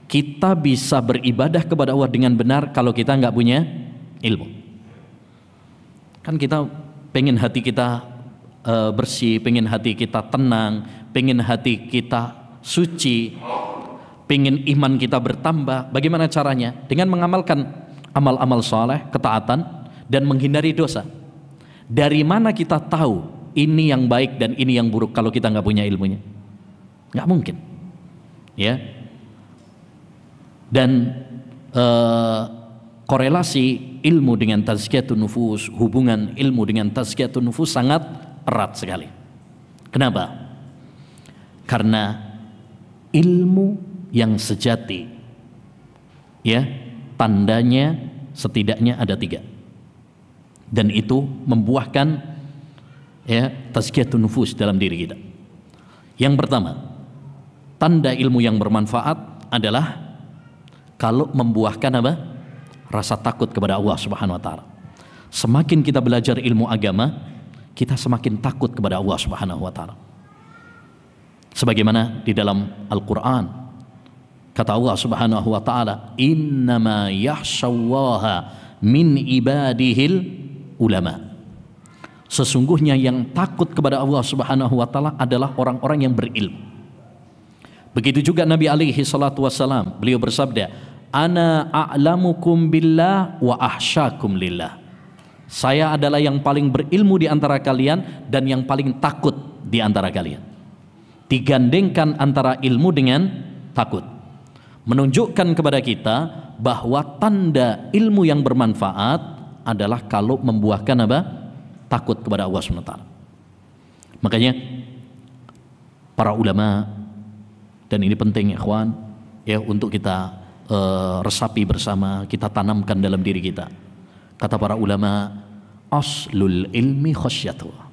kita bisa beribadah kepada Allah dengan benar kalau kita nggak punya ilmu. Kan kita pengen hati kita bersih, pengen hati kita tenang, pengen hati kita suci, pengen iman kita bertambah. Bagaimana caranya? Dengan mengamalkan amal-amal soleh, ketaatan, dan menghindari dosa. Dari mana kita tahu ini yang baik dan ini yang buruk kalau kita nggak punya ilmunya? Nggak mungkin. Ya, dan korelasi ilmu dengan tazkiyatun nufus, hubungan ilmu dengan tazkiyatun nufus sangat erat sekali. Kenapa? Karena ilmu yang sejati, ya, tandanya setidaknya ada 3, dan itu membuahkan, ya, tazkiyatun nufus dalam diri kita. Yang pertama, tanda ilmu yang bermanfaat adalah kalau membuahkan apa? Rasa takut kepada Allah Subhanahu wa taala. Semakin kita belajar ilmu agama, kita semakin takut kepada Allah Subhanahu wa taala. Sebagaimana di dalam Al-Qur'an kata Allah Subhanahu wa taala, "Innama yakhshallaha min ibadihil ulama." Sesungguhnya yang takut kepada Allah Subhanahu wa taala adalah orang-orang yang berilmu. Begitu juga Nabi alaihi salatu wassalam, beliau bersabda, "Ana a'lamukum billah wa ahsyakum lillah." Saya adalah yang paling berilmu di antara kalian dan yang paling takut di antara kalian. Digandengkan antara ilmu dengan takut, menunjukkan kepada kita bahwa tanda ilmu yang bermanfaat adalah kalau membuahkan apa? Takut kepada Allah SWT. Makanya para ulama, dan ini penting ya ikhwan, ya, untuk kita resapi bersama, kita tanamkan dalam diri kita. Kata para ulama, aslul ilmi khasyatullah.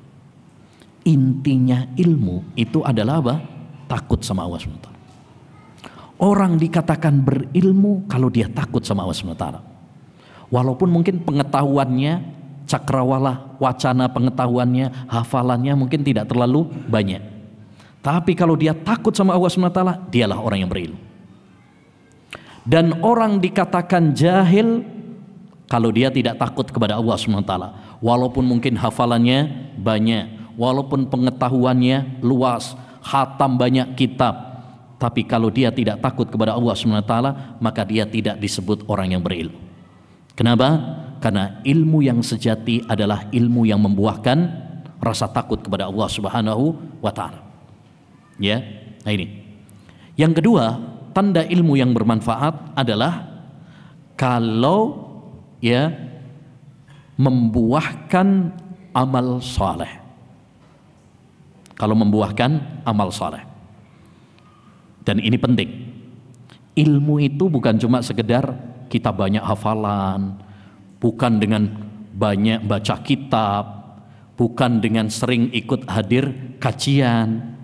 Intinya ilmu itu adalah apa? Takut sama Allah SWT. Orang dikatakan berilmu kalau dia takut sama Allah SWT. Walaupun mungkin pengetahuannya, cakrawala, wacana pengetahuannya, hafalannya mungkin tidak terlalu banyak. Tapi kalau dia takut sama Allah SWT, dialah orang yang berilmu. Dan orang dikatakan jahil kalau dia tidak takut kepada Allah SWT. Walaupun mungkin hafalannya banyak, walaupun pengetahuannya luas, khatam banyak kitab, tapi kalau dia tidak takut kepada Allah SWT, maka dia tidak disebut orang yang berilmu. Kenapa? Karena ilmu yang sejati adalah ilmu yang membuahkan rasa takut kepada Allah Subhanahu wa Ta'ala. Ya, nah ini. Yang kedua, tanda ilmu yang bermanfaat adalah kalau ya membuahkan amal saleh. Kalau membuahkan amal saleh. Dan ini penting. Ilmu itu bukan cuma sekedar kita banyak hafalan, bukan dengan banyak baca kitab, bukan dengan sering ikut hadir kajian,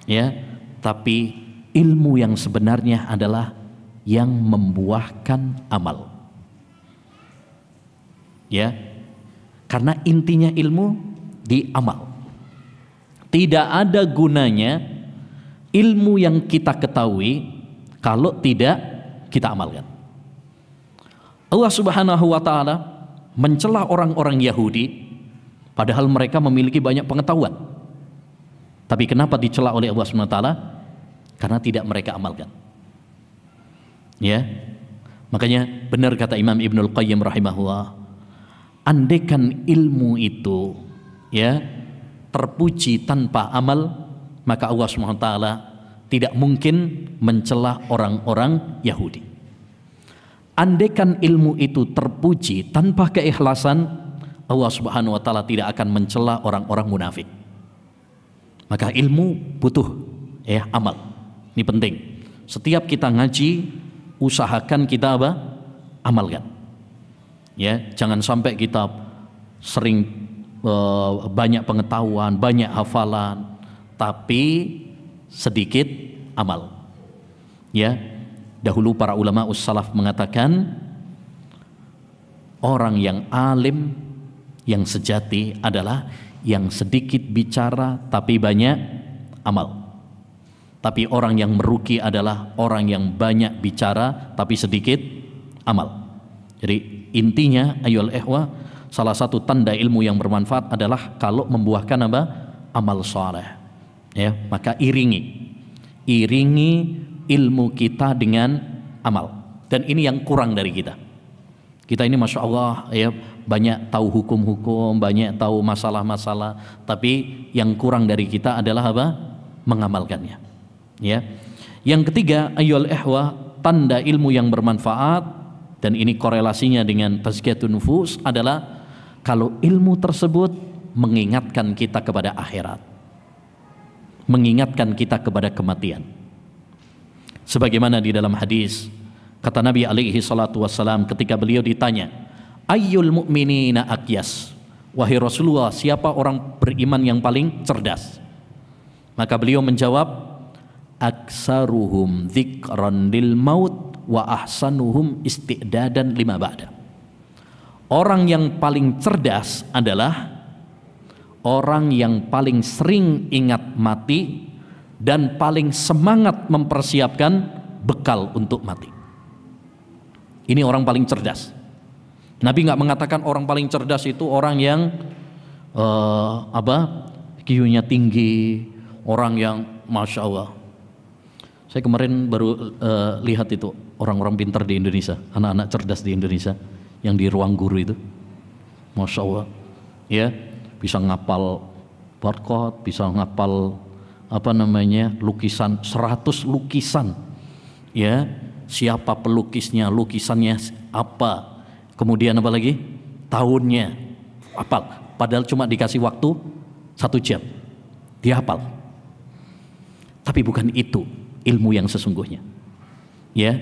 ya, tapi ilmu yang sebenarnya adalah yang membuahkan amal. Ya, karena intinya ilmu di amal. Tidak ada gunanya ilmu yang kita ketahui kalau tidak kita amalkan. Allah Subhanahu wa Ta'ala mencela orang-orang Yahudi padahal mereka memiliki banyak pengetahuan. Tapi kenapa dicela oleh Allah Subhanahu wa Ta'ala? Karena tidak mereka amalkan. Ya, makanya benar kata Imam Ibnul Qayyim rahimahullah, andaikan ilmu itu ya terpuji tanpa amal, maka Allah Subhanahu wa Ta'ala tidak mungkin mencela orang-orang Yahudi. Andaikan ilmu itu terpuji tanpa keikhlasan, Allah Subhanahu wa Ta'ala tidak akan mencela orang-orang munafik. Maka ilmu butuh ya amal. Ini penting. Setiap kita ngaji, usahakan kita apa? Amalkan. Ya, jangan sampai kita sering banyak pengetahuan, banyak hafalan, tapi sedikit amal. Ya, dahulu para ulama ussalaf mengatakan orang yang alim yang sejati adalah yang sedikit bicara tapi banyak amal. Tapi orang yang merugi adalah orang yang banyak bicara tapi sedikit amal. Jadi intinya ayyuhal ikhwah, salah satu tanda ilmu yang bermanfaat adalah kalau membuahkan apa? Amal saleh. Ya, maka iringi ilmu kita dengan amal. Dan ini yang kurang dari kita. Kita ini masya Allah ya banyak tahu hukum-hukum, banyak tahu masalah-masalah, tapi yang kurang dari kita adalah apa? Mengamalkannya. Ya. Yang ketiga, ayyuhal ikhwah, tanda ilmu yang bermanfaat, dan ini korelasinya dengan tazkiyatun nufus, adalah kalau ilmu tersebut mengingatkan kita kepada akhirat, mengingatkan kita kepada kematian. Sebagaimana di dalam hadis kata Nabi alaihi salatu wassalam ketika beliau ditanya, ayyul mu'minina aqyas, wahai Rasulullah, siapa orang beriman yang paling cerdas? Maka beliau menjawab, aksaruhum dzikran lil maut wa ahsanuhum isti'dadan lima ba'da. Orang yang paling cerdas adalah orang yang paling sering ingat mati dan paling semangat mempersiapkan bekal untuk mati. Ini orang paling cerdas. Nabi nggak mengatakan orang paling cerdas itu orang yang IQ-nya tinggi, orang yang masya Allah. Saya kemarin baru lihat itu orang-orang pintar di Indonesia, anak-anak cerdas di Indonesia yang di ruang guru itu, masya Allah, ya bisa ngapal barcode, bisa ngapal lukisan 100 lukisan, ya siapa pelukisnya, lukisannya apa, kemudian apa lagi tahunnya, hafal. Padahal cuma dikasih waktu 1 jam, dia hafal. Tapi bukan itu ilmu yang sesungguhnya. Ya,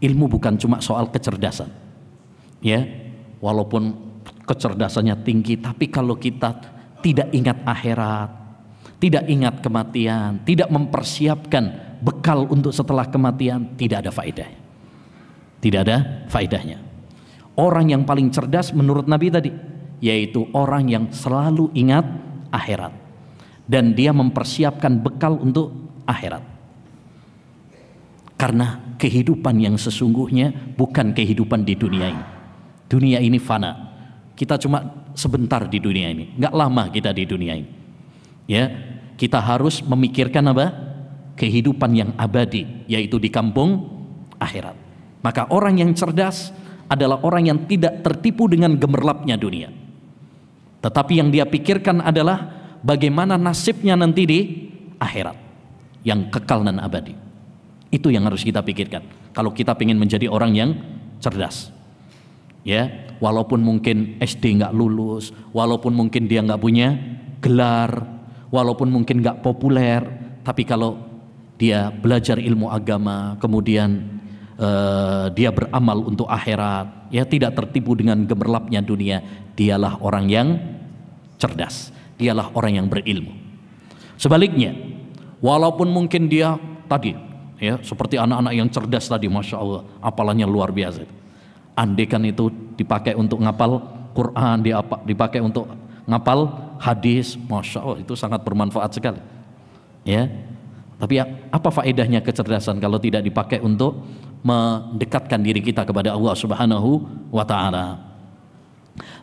ilmu bukan cuma soal kecerdasan. Ya, walaupun kecerdasannya tinggi, tapi kalau kita tidak ingat akhirat, tidak ingat kematian, tidak mempersiapkan bekal untuk setelah kematian, tidak ada faedahnya. Tidak ada faedahnya. Orang yang paling cerdas menurut Nabi tadi, yaitu orang yang selalu ingat akhirat dan dia mempersiapkan bekal untuk akhirat. Karena kehidupan yang sesungguhnya bukan kehidupan di dunia ini. Dunia ini fana. Kita cuma sebentar di dunia ini, nggak lama kita di dunia ini. Ya, kita harus memikirkan apa? Kehidupan yang abadi, yaitu di kampung akhirat. Maka orang yang cerdas adalah orang yang tidak tertipu dengan gemerlapnya dunia. Tetapi yang dia pikirkan adalah bagaimana nasibnya nanti di akhirat yang kekal dan abadi. Itu yang harus kita pikirkan kalau kita ingin menjadi orang yang cerdas. Ya, walaupun mungkin SD nggak lulus, walaupun mungkin dia nggak punya gelar, walaupun mungkin nggak populer, tapi kalau dia belajar ilmu agama, kemudian dia beramal untuk akhirat, ya tidak tertipu dengan gemerlapnya dunia, dialah orang yang cerdas, dialah orang yang berilmu. Sebaliknya, walaupun mungkin dia tadi, ya seperti anak-anak yang cerdas tadi, masya Allah, apalannya luar biasa. Andaikan itu dipakai untuk ngapal Quran, dipakai untuk ngapal hadis, masya Allah, itu sangat bermanfaat sekali. Ya, tapi apa faedahnya kecerdasan kalau tidak dipakai untuk mendekatkan diri kita kepada Allah Subhanahu wa taala.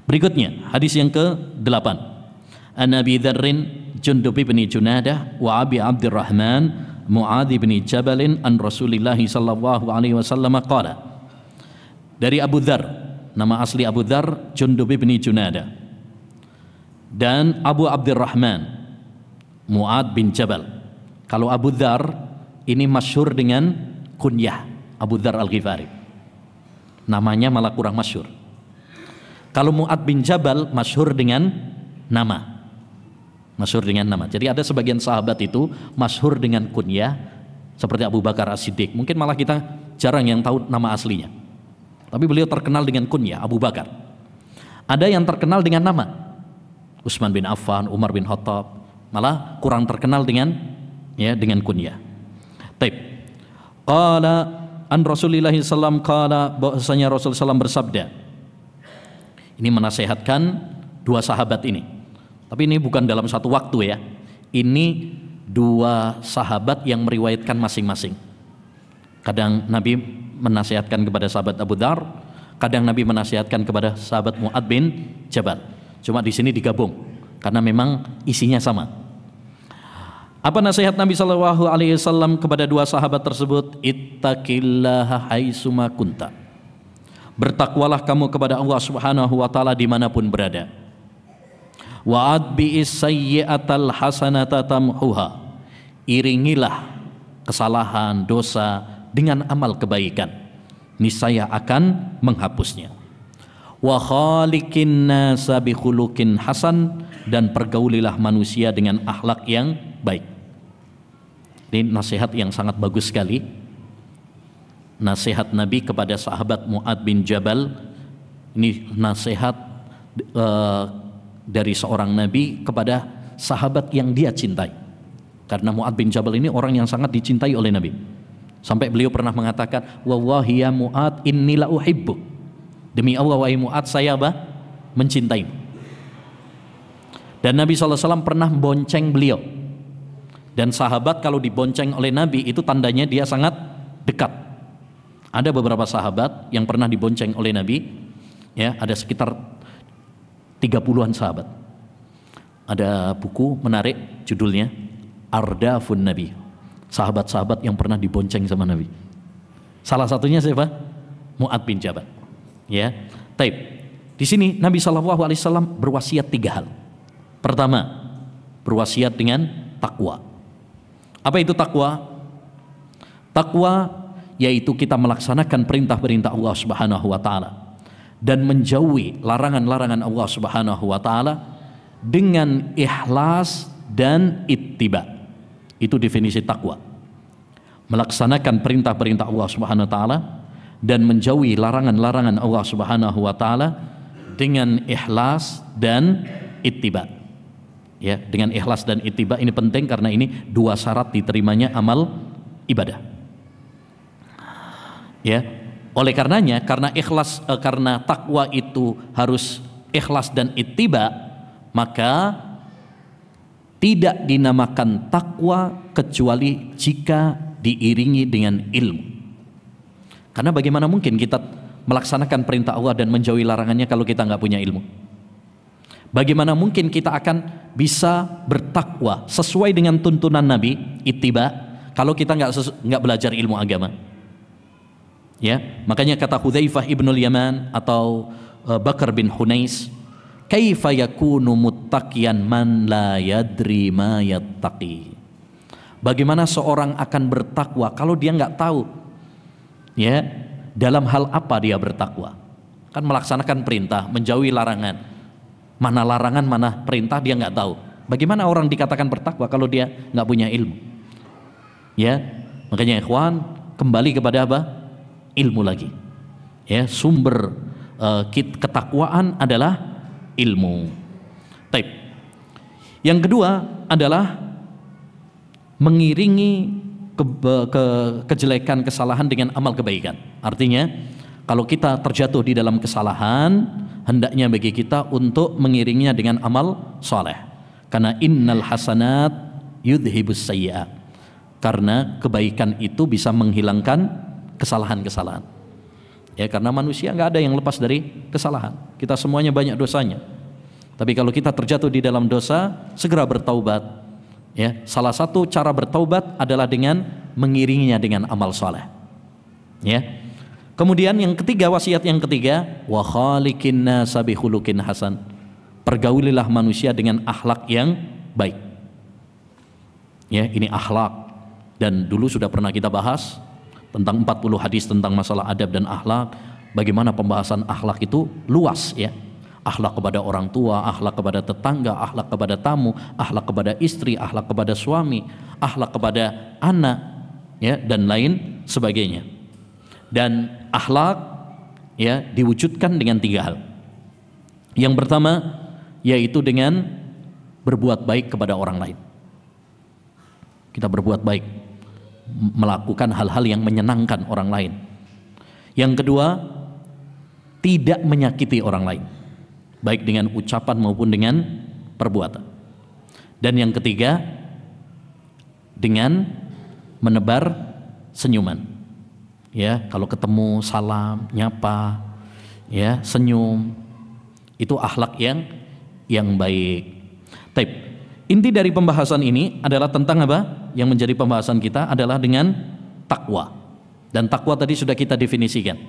Berikutnya hadis yang ke-8. An Abi Dzarrin Jundub bin Junadah wa Abi Abdurrahman Muadz bin Jabal an Rasulillah sallallahu alaihi wasallam qala. Dari Abu Dzar, nama asli Abu Dzar Jundub bin Junadah, dan Abu Abdurrahman Muadz bin Jabal. Kalau Abu Dzar ini masyhur dengan kunyah Abu Dzar Al-Ghifari, namanya malah kurang masyhur. Kalau Muadz bin Jabal masyhur dengan nama, masyhur dengan nama. Jadi ada sebagian sahabat itu masyhur dengan kunyah, seperti Abu Bakar As-Siddiq. Mungkin malah kita jarang yang tahu nama aslinya, tapi beliau terkenal dengan kunyah Abu Bakar. Ada yang terkenal dengan nama, Utsman bin Affan, Umar bin Khattab, malah kurang terkenal dengan kunyah. Taib. Qala an Rasulillah sallam qala, bahwasanya Rasulullah sallam bersabda. Ini menasehatkan dua sahabat ini. Tapi ini bukan dalam satu waktu ya. Ini dua sahabat yang meriwayatkan masing-masing. Kadang Nabi menasihatkan kepada sahabat Abu Dzar, kadang Nabi menasihatkan kepada sahabat Muadz bin Jabal. Cuma di sini digabung karena memang isinya sama. Apa nasihat Nabi sallallahu alaihi wasallam kepada dua sahabat tersebut? Ittaqillaha haitsuma kunta. Bertakwalah kamu kepada Allah Subhanahu wa taala dimanapun berada. Wa adbi'is sayyi'atal hasanata tamhuha. Iringilah kesalahan, dosa dengan amal kebaikan, niscaya akan menghapusnya. Wa khaliqin nasa bi khuluqin hasan, dan pergaulilah manusia dengan akhlak yang baik. Ini nasihat yang sangat bagus sekali. Nasihat Nabi kepada sahabat Muadz bin Jabal. Ini nasihat dari seorang Nabi kepada sahabat yang dia cintai. Karena Muadz bin Jabal ini orang yang sangat dicintai oleh Nabi. Sampai beliau pernah mengatakan, wallahi ya Muadz inni la uhibbuk. Demi Allah wahai Muadz, saya mencintaimu. Dan Nabi SAW pernah bonceng beliau. Dan sahabat kalau dibonceng oleh Nabi itu tandanya dia sangat dekat. Ada beberapa sahabat yang pernah dibonceng oleh Nabi, ya, ada sekitar 30-an sahabat. Ada buku menarik judulnya Ardafun Nabi. Sahabat-sahabat yang pernah dibonceng sama Nabi. Salah satunya siapa? Muadz bin Jabal. Ya, taib. Di sini Nabi SAW berwasiat 3 hal. Pertama, berwasiat dengan takwa. Apa itu takwa? Takwa yaitu kita melaksanakan perintah-perintah Allah Subhanahu wa taala dan menjauhi larangan-larangan Allah Subhanahu wa taala dengan ikhlas dan ittiba. Itu definisi takwa. Melaksanakan perintah-perintah Allah Subhanahu wa taala dan menjauhi larangan-larangan Allah Subhanahu wa taala dengan ikhlas dan ittiba. Ya, dengan ikhlas dan ittiba ini penting karena ini 2 syarat diterimanya amal ibadah. Ya, oleh karenanya karena ikhlas karena takwa itu harus ikhlas dan ittiba, maka Tidak dinamakan takwa kecuali jika diiringi dengan ilmu. Karena bagaimana mungkin kita melaksanakan perintah Allah dan menjauhi larangannya kalau kita nggak punya ilmu? Bagaimana mungkin kita akan bisa bertakwa sesuai dengan tuntunan Nabi ittiba kalau kita nggak belajar ilmu agama? Ya, makanya kata Hudzaifah ibnul Yaman atau Bakar bin Hunais, kaifa yakunu muttaqiyan man la yadri ma yattaqi. Bagaimana seorang akan bertakwa kalau dia nggak tahu ya dalam hal apa dia bertakwa? Kan melaksanakan perintah, menjauhi larangan. Mana larangan, mana perintah dia nggak tahu. Bagaimana orang dikatakan bertakwa kalau dia nggak punya ilmu? Ya, makanya ikhwan kembali kepada apa? Ilmu lagi. Ya, sumber ketakwaan adalah ilmu. Taib. Yang kedua adalah mengiringi kejelekan, kesalahan dengan amal kebaikan. Artinya, kalau kita terjatuh di dalam kesalahan, hendaknya bagi kita untuk mengiringinya dengan amal soleh. Karena innal hasanat yudhibus sayyi'at. Karena kebaikan itu bisa menghilangkan kesalahan-kesalahan. Ya, karena manusia nggak ada yang lepas dari kesalahan. Kita semuanya banyak dosanya. Tapi kalau kita terjatuh di dalam dosa, segera bertaubat. Ya, salah satu cara bertaubat adalah dengan mengiringinya dengan amal soleh. Ya. Kemudian yang ketiga, wasiat yang ketiga, wa khaliqin nasa bi khuluqin hasan. Pergaulilah manusia dengan akhlak yang baik. Ya, ini akhlak. Dan dulu sudah pernah kita bahas tentang 40 hadis tentang masalah adab dan akhlak. Bagaimana pembahasan akhlak itu luas ya. Akhlak kepada orang tua, akhlak kepada tetangga, akhlak kepada tamu, akhlak kepada istri, akhlak kepada suami, akhlak kepada anak, ya, dan lain sebagainya. Dan akhlak ya diwujudkan dengan 3 hal. Yang pertama yaitu dengan berbuat baik kepada orang lain. Kita berbuat baik, melakukan hal-hal yang menyenangkan orang lain. Yang kedua, tidak menyakiti orang lain, baik dengan ucapan maupun dengan perbuatan. Dan yang ketiga, dengan menebar senyuman. Ya, kalau ketemu salam, nyapa, ya, senyum. Itu akhlak yang baik. Taib. Inti dari pembahasan ini adalah tentang apa? Yang menjadi pembahasan kita adalah dengan takwa. Dan takwa tadi sudah kita definisikan.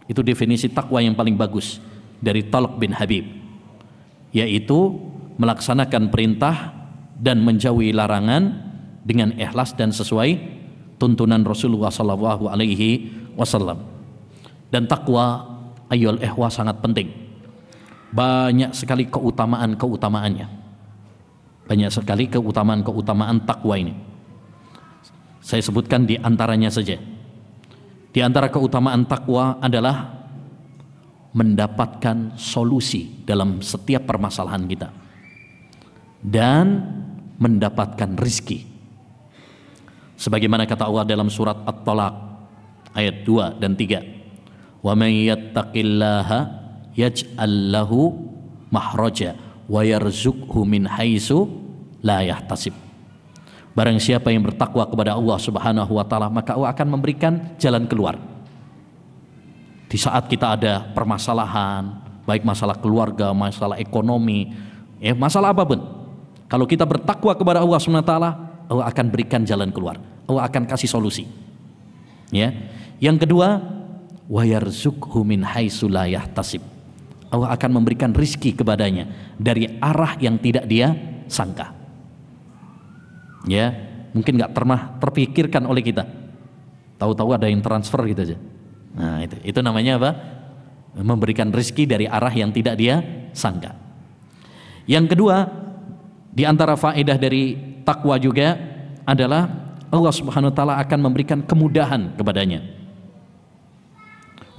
Itu definisi takwa yang paling bagus dari Talq bin Habib, yaitu melaksanakan perintah dan menjauhi larangan dengan ikhlas dan sesuai tuntunan Rasulullah SAW. Dan takwa ayyul ikhwah sangat penting. Banyak sekali keutamaan-keutamaannya. Banyak sekali keutamaan-keutamaan takwa ini. Saya sebutkan di antaranya saja. Di antara keutamaan takwa adalah mendapatkan solusi dalam setiap permasalahan kita dan mendapatkan rizki. Sebagaimana kata Allah dalam surat At-Talaq ayat 2 dan 3. Wa may yattaqillaha yaj'al lahu mahraja wa yarzuqhu min haitsu la yahtasib. Barang siapa yang bertakwa kepada Allah Subhanahu wa taala, maka Allah akan memberikan jalan keluar. Di saat kita ada permasalahan, baik masalah keluarga, masalah ekonomi, masalah apapun, kalau kita bertakwa kepada Allah Subhanahu wa taala, Allah akan berikan jalan keluar. Allah akan kasih solusi. Ya. Yang kedua, wa yarzuqhu min haitsu la yahtasib. Allah akan memberikan rizki kepadanya dari arah yang tidak dia sangka. Ya, mungkin nggak pernah terpikirkan oleh kita. Tahu-tahu ada yang transfer gitu aja. Nah, itu namanya apa? Memberikan rizki dari arah yang tidak dia sangka. Yang kedua, di antara faedah dari takwa juga adalah Allah Subhanahu wa taala akan memberikan kemudahan kepadanya.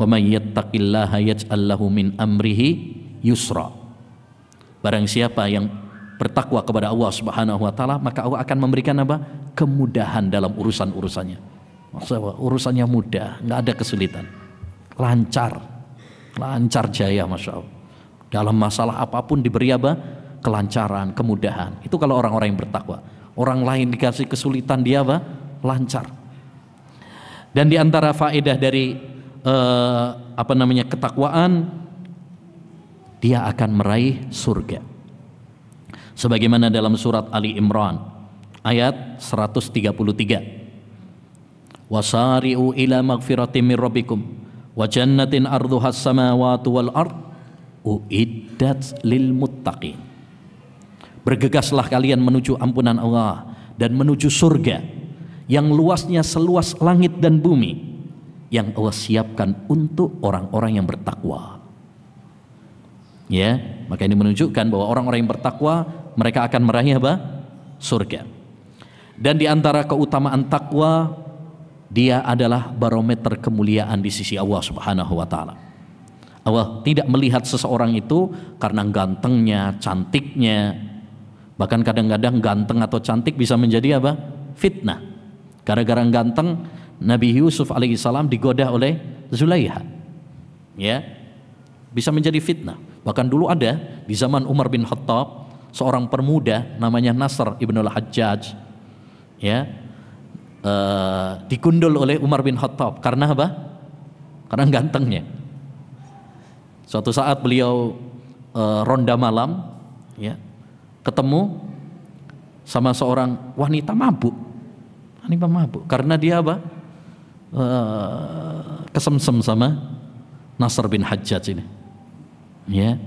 Wa may yattaqillaha yaj'al lahu min amrihi yusra. Barang siapa yang bertakwa kepada Allah Subhanahu wa taala, maka Allah akan memberikan apa? Kemudahan dalam urusan-urusannya. Maksudnya urusannya mudah, nggak ada kesulitan, lancar jaya, masya Allah. Dalam masalah apapun diberi apa? kelancaran, kemudahan. Itu kalau orang-orang yang bertakwa. Orang lain dikasih kesulitan, dia apa? Lancar. Dan di antara faedah dari ketakwaan, dia akan meraih surga. Sebagaimana dalam surat Ali Imran ayat 133. Wasari'u ila magfiratin min rabbikum wa jannatin arduhas samawati wal ard uiddat lil muttaqin. Bergegaslah kalian menuju ampunan Allah dan menuju surga yang luasnya seluas langit dan bumi, yang Allah siapkan untuk orang-orang yang bertakwa. Ya, maka ini menunjukkan bahwa orang-orang yang bertakwa mereka akan meraih apa? Surga. Dan di antara keutamaan takwa, dia adalah barometer kemuliaan di sisi Allah Subhanahu wa taala. Allah tidak melihat seseorang itu karena gantengnya, cantiknya. Bahkan kadang-kadang ganteng atau cantik bisa menjadi apa? Fitnah. Gara-gara ganteng, Nabi Yusuf alaihissalam digoda oleh Zulaiha. Ya. Bisa menjadi fitnah. Bahkan dulu ada di zaman Umar bin Khattab seorang pemuda namanya Nasr ibnul Hajjaj. Ya. Digundul oleh Umar bin Khattab karena apa? Karena gantengnya. Suatu saat beliau ronda malam, ya, ketemu sama seorang wanita mabuk. Karena dia apa? Kesemsem sama Nasr bin Hajjaj ini. Ya.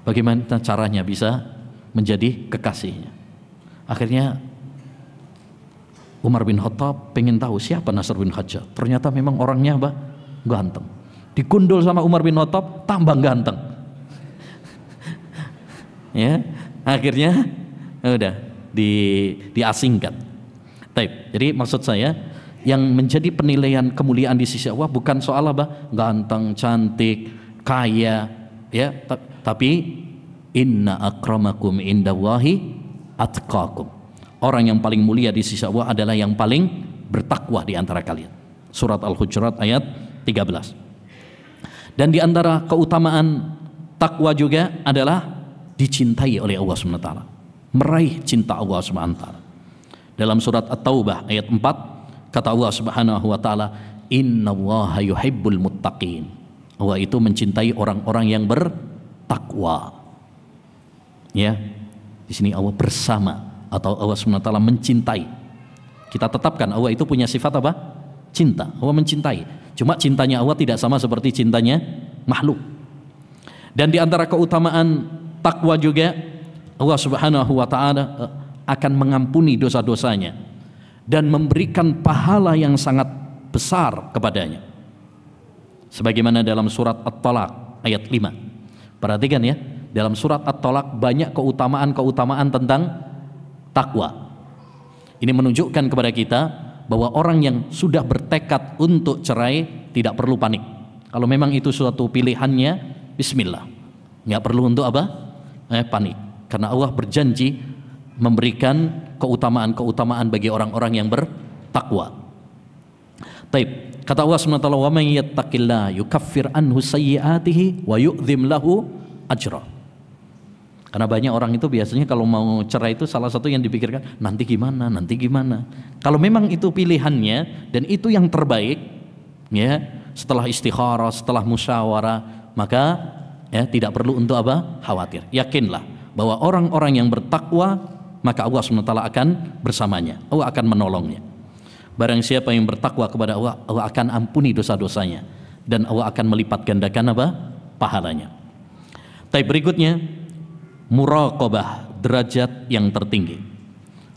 Bagaimana caranya bisa menjadi kekasihnya? Akhirnya Umar bin Khattab pengen tahu siapa Nasr bin Hajjaj. Ternyata memang orangnya apa? Ganteng. Digundul sama Umar bin Khattab, tambah ganteng. Ya, akhirnya udah diasingkan. Jadi maksud saya, yang menjadi penilaian kemuliaan di sisi Allah bukan soal apa? Ganteng, cantik, kaya, ya, tapi inna akramakum indallahi atqakum. Orang yang paling mulia di sisi Allah adalah yang paling bertakwa di antara kalian. Surat Al-Hujurat ayat 13. Dan di antara keutamaan takwa juga adalah dicintai oleh Allah SWT. Meraih cinta Allah SWT. Dalam surat At-Taubah ayat 4 kata Allah Subhanahu wa taala, "Innallaha yuhibbul muttaqin." Allah itu mencintai orang-orang yang bertakwa. Ya. Di sini Allah bersama, atau Allah SWT mencintai. Kita tetapkan Allah itu punya sifat apa? Cinta. Allah mencintai. Cuma cintanya Allah tidak sama seperti cintanya makhluk. Dan di antara keutamaan takwa juga, Allah Subhanahu wa taala akan mengampuni dosa-dosanya dan memberikan pahala yang sangat besar kepadanya. Sebagaimana dalam surat At-Talaq ayat 5. Perhatikan ya, dalam surat At-Talaq banyak keutamaan-keutamaan tentang takwa. Ini menunjukkan kepada kita bahwa orang yang sudah bertekad untuk cerai tidak perlu panik. Kalau memang itu suatu pilihannya, bismillah. Nggak perlu untuk apa? Panik. Karena Allah berjanji memberikan keutamaan-keutamaan bagi orang-orang yang bertakwa. Taib. Kata Allah SWT, "Wa may yattaqillah yukaffir anhu sayyi'atihi wa yu'dzim lahu ajra." Karena banyak orang itu biasanya kalau mau cerai itu salah satu yang dipikirkan nanti gimana. Kalau memang itu pilihannya dan itu yang terbaik, ya, setelah istikharah, setelah musyawarah, maka ya tidak perlu untuk apa? Khawatir. Yakinlah bahwa orang-orang yang bertakwa maka Allah SWT akan bersamanya. Allah akan menolongnya. Barang siapa yang bertakwa kepada Allah, Allah akan ampuni dosa-dosanya dan Allah akan melipat gandakan apa? Pahalanya. Tapi berikutnya, muraqabah, derajat yang tertinggi.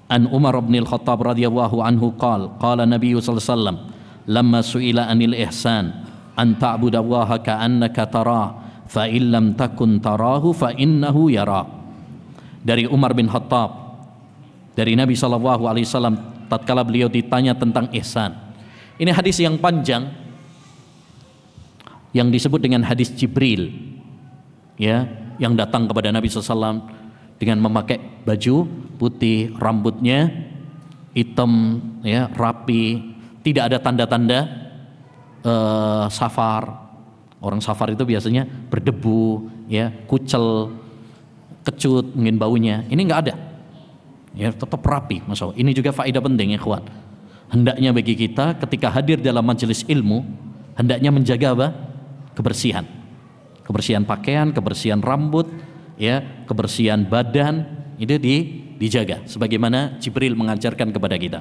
An Umar bin Al-Khattab radhiyallahu anhu qala Nabi sallallahu alaihi wasallam lamma su'ila anil ihsan an ta'budallaha ka'annaka tarah fa in lam takun tarahu fa innahu yara. Dari Umar bin Khattab, dari Nabi sallallahu alaihi wasallam tatkala beliau ditanya tentang ihsan. Ini hadis yang panjang yang disebut dengan hadis Jibril, ya, yang datang kepada Nabi SAW dengan memakai baju putih, rambutnya hitam, ya, rapi, tidak ada tanda-tanda safar. Orang safar itu biasanya berdebu, ya, kucel, kecut, mungkin baunya. Ini nggak ada. Ya, tetap rapi, Masya Allah. Ini juga faedah penting ya, ikhwan. Hendaknya bagi kita ketika hadir dalam majelis ilmu, hendaknya menjaga apa? Kebersihan. Kebersihan pakaian, kebersihan rambut, ya, kebersihan badan, itu dijaga sebagaimana Jibril mengajarkan kepada kita.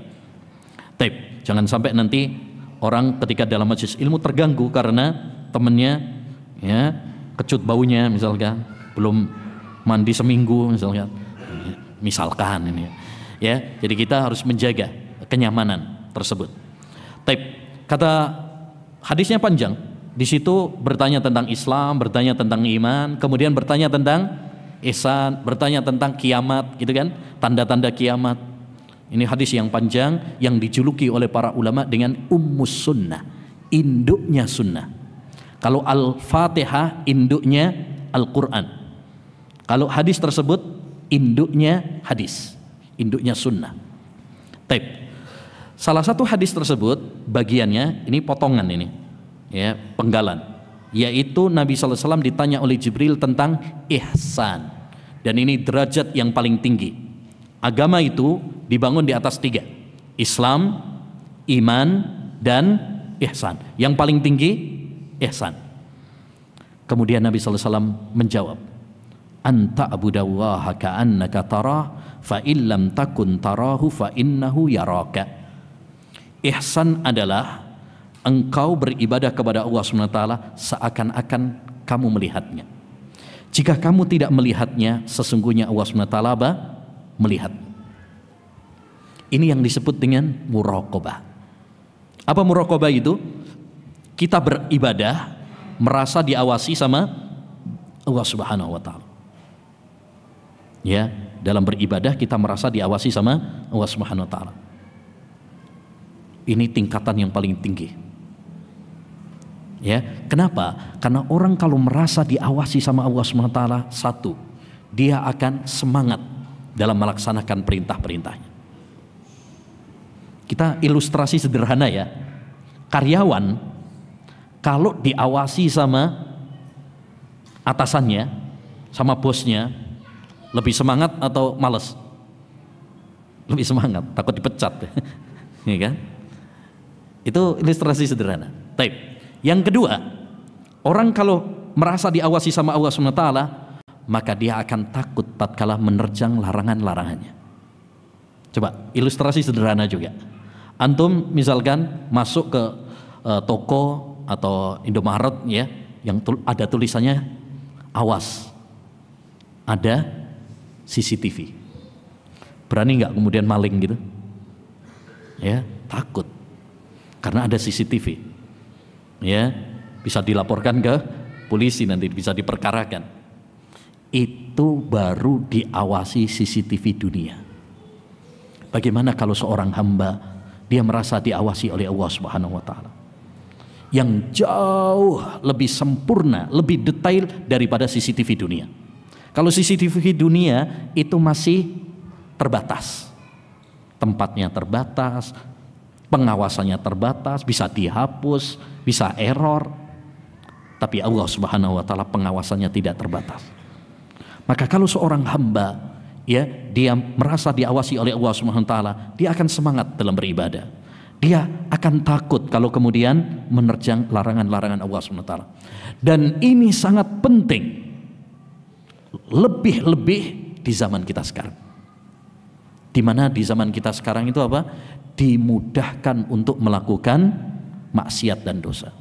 Taib, jangan sampai nanti orang ketika dalam majelis ilmu terganggu karena temannya ya kecut baunya misalkan, belum mandi seminggu misalkan ini ya. Jadi kita harus menjaga kenyamanan tersebut. Taib, kata hadisnya panjang. Di situ bertanya tentang Islam, bertanya tentang iman, kemudian bertanya tentang ihsan, bertanya tentang kiamat, gitu kan? Tanda-tanda kiamat. Ini hadis yang panjang yang dijuluki oleh para ulama dengan Ummus Sunnah, induknya sunnah. Kalau Al-Fatihah induknya Al-Quran. Kalau hadis tersebut induknya hadis, induknya sunnah. Taib. Salah satu hadis tersebut bagiannya ini potongan ini, ya, penggalan, yaitu Nabi SAW ditanya oleh Jibril tentang ihsan, dan ini derajat yang paling tinggi. Agama itu dibangun di atas 3, Islam, iman, dan ihsan. Yang paling tinggi ihsan. Kemudian Nabi SAW menjawab, anta abudallaha ka'annaka tarah fa illam takun tarahu fa innahu yaraka. Ihsan adalah engkau beribadah kepada Allah SWT seakan-akan kamu melihatnya. Jika kamu tidak melihatnya, sesungguhnya Allah SWT melihat. Ini yang disebut dengan muraqabah. Apa muraqabah itu? Kita beribadah merasa diawasi sama Allah Subhanahu wa taala. Ya, dalam beribadah kita merasa diawasi sama Allah Subhanahu wa taala. Ini tingkatan yang paling tinggi. Ya, kenapa? Karena orang kalau merasa diawasi sama Allah SWT, satu, dia akan semangat dalam melaksanakan perintah-perintahnya. Kita ilustrasi sederhana ya. Karyawan kalau diawasi sama atasannya, sama bosnya, lebih semangat atau malas? Lebih semangat, takut dipecat. Ya kan? Itu ilustrasi sederhana. Taib. Yang kedua, orang kalau merasa diawasi sama Allah SWT, maka dia akan takut tatkala menerjang larangan-larangannya. Coba ilustrasi sederhana juga. Antum misalkan masuk ke toko atau Indomaret ya, yang ada tulisannya awas, ada CCTV. Berani nggak kemudian maling gitu? Ya, takut. Karena ada CCTV, ya, bisa dilaporkan ke polisi, nanti bisa diperkarakan. Itu baru diawasi CCTV dunia. Bagaimana kalau seorang hamba dia merasa diawasi oleh Allah Subhanahu wa taala, yang jauh lebih sempurna, lebih detail daripada CCTV dunia. Kalau CCTV dunia itu masih terbatas, tempatnya terbatas, pengawasannya terbatas, bisa dihapus, bisa error. Tapi Allah Subhanahu wa taala pengawasannya tidak terbatas. Maka kalau seorang hamba ya, dia merasa diawasi oleh Allah Subhanahu wa taala, dia akan semangat dalam beribadah. Dia akan takut kalau kemudian menerjang larangan-larangan Allah Subhanahu wa taala. Dan ini sangat penting, lebih-lebih di zaman kita sekarang. Di mana di zaman kita sekarang itu apa? Dimudahkan untuk melakukan maksiat dan dosa.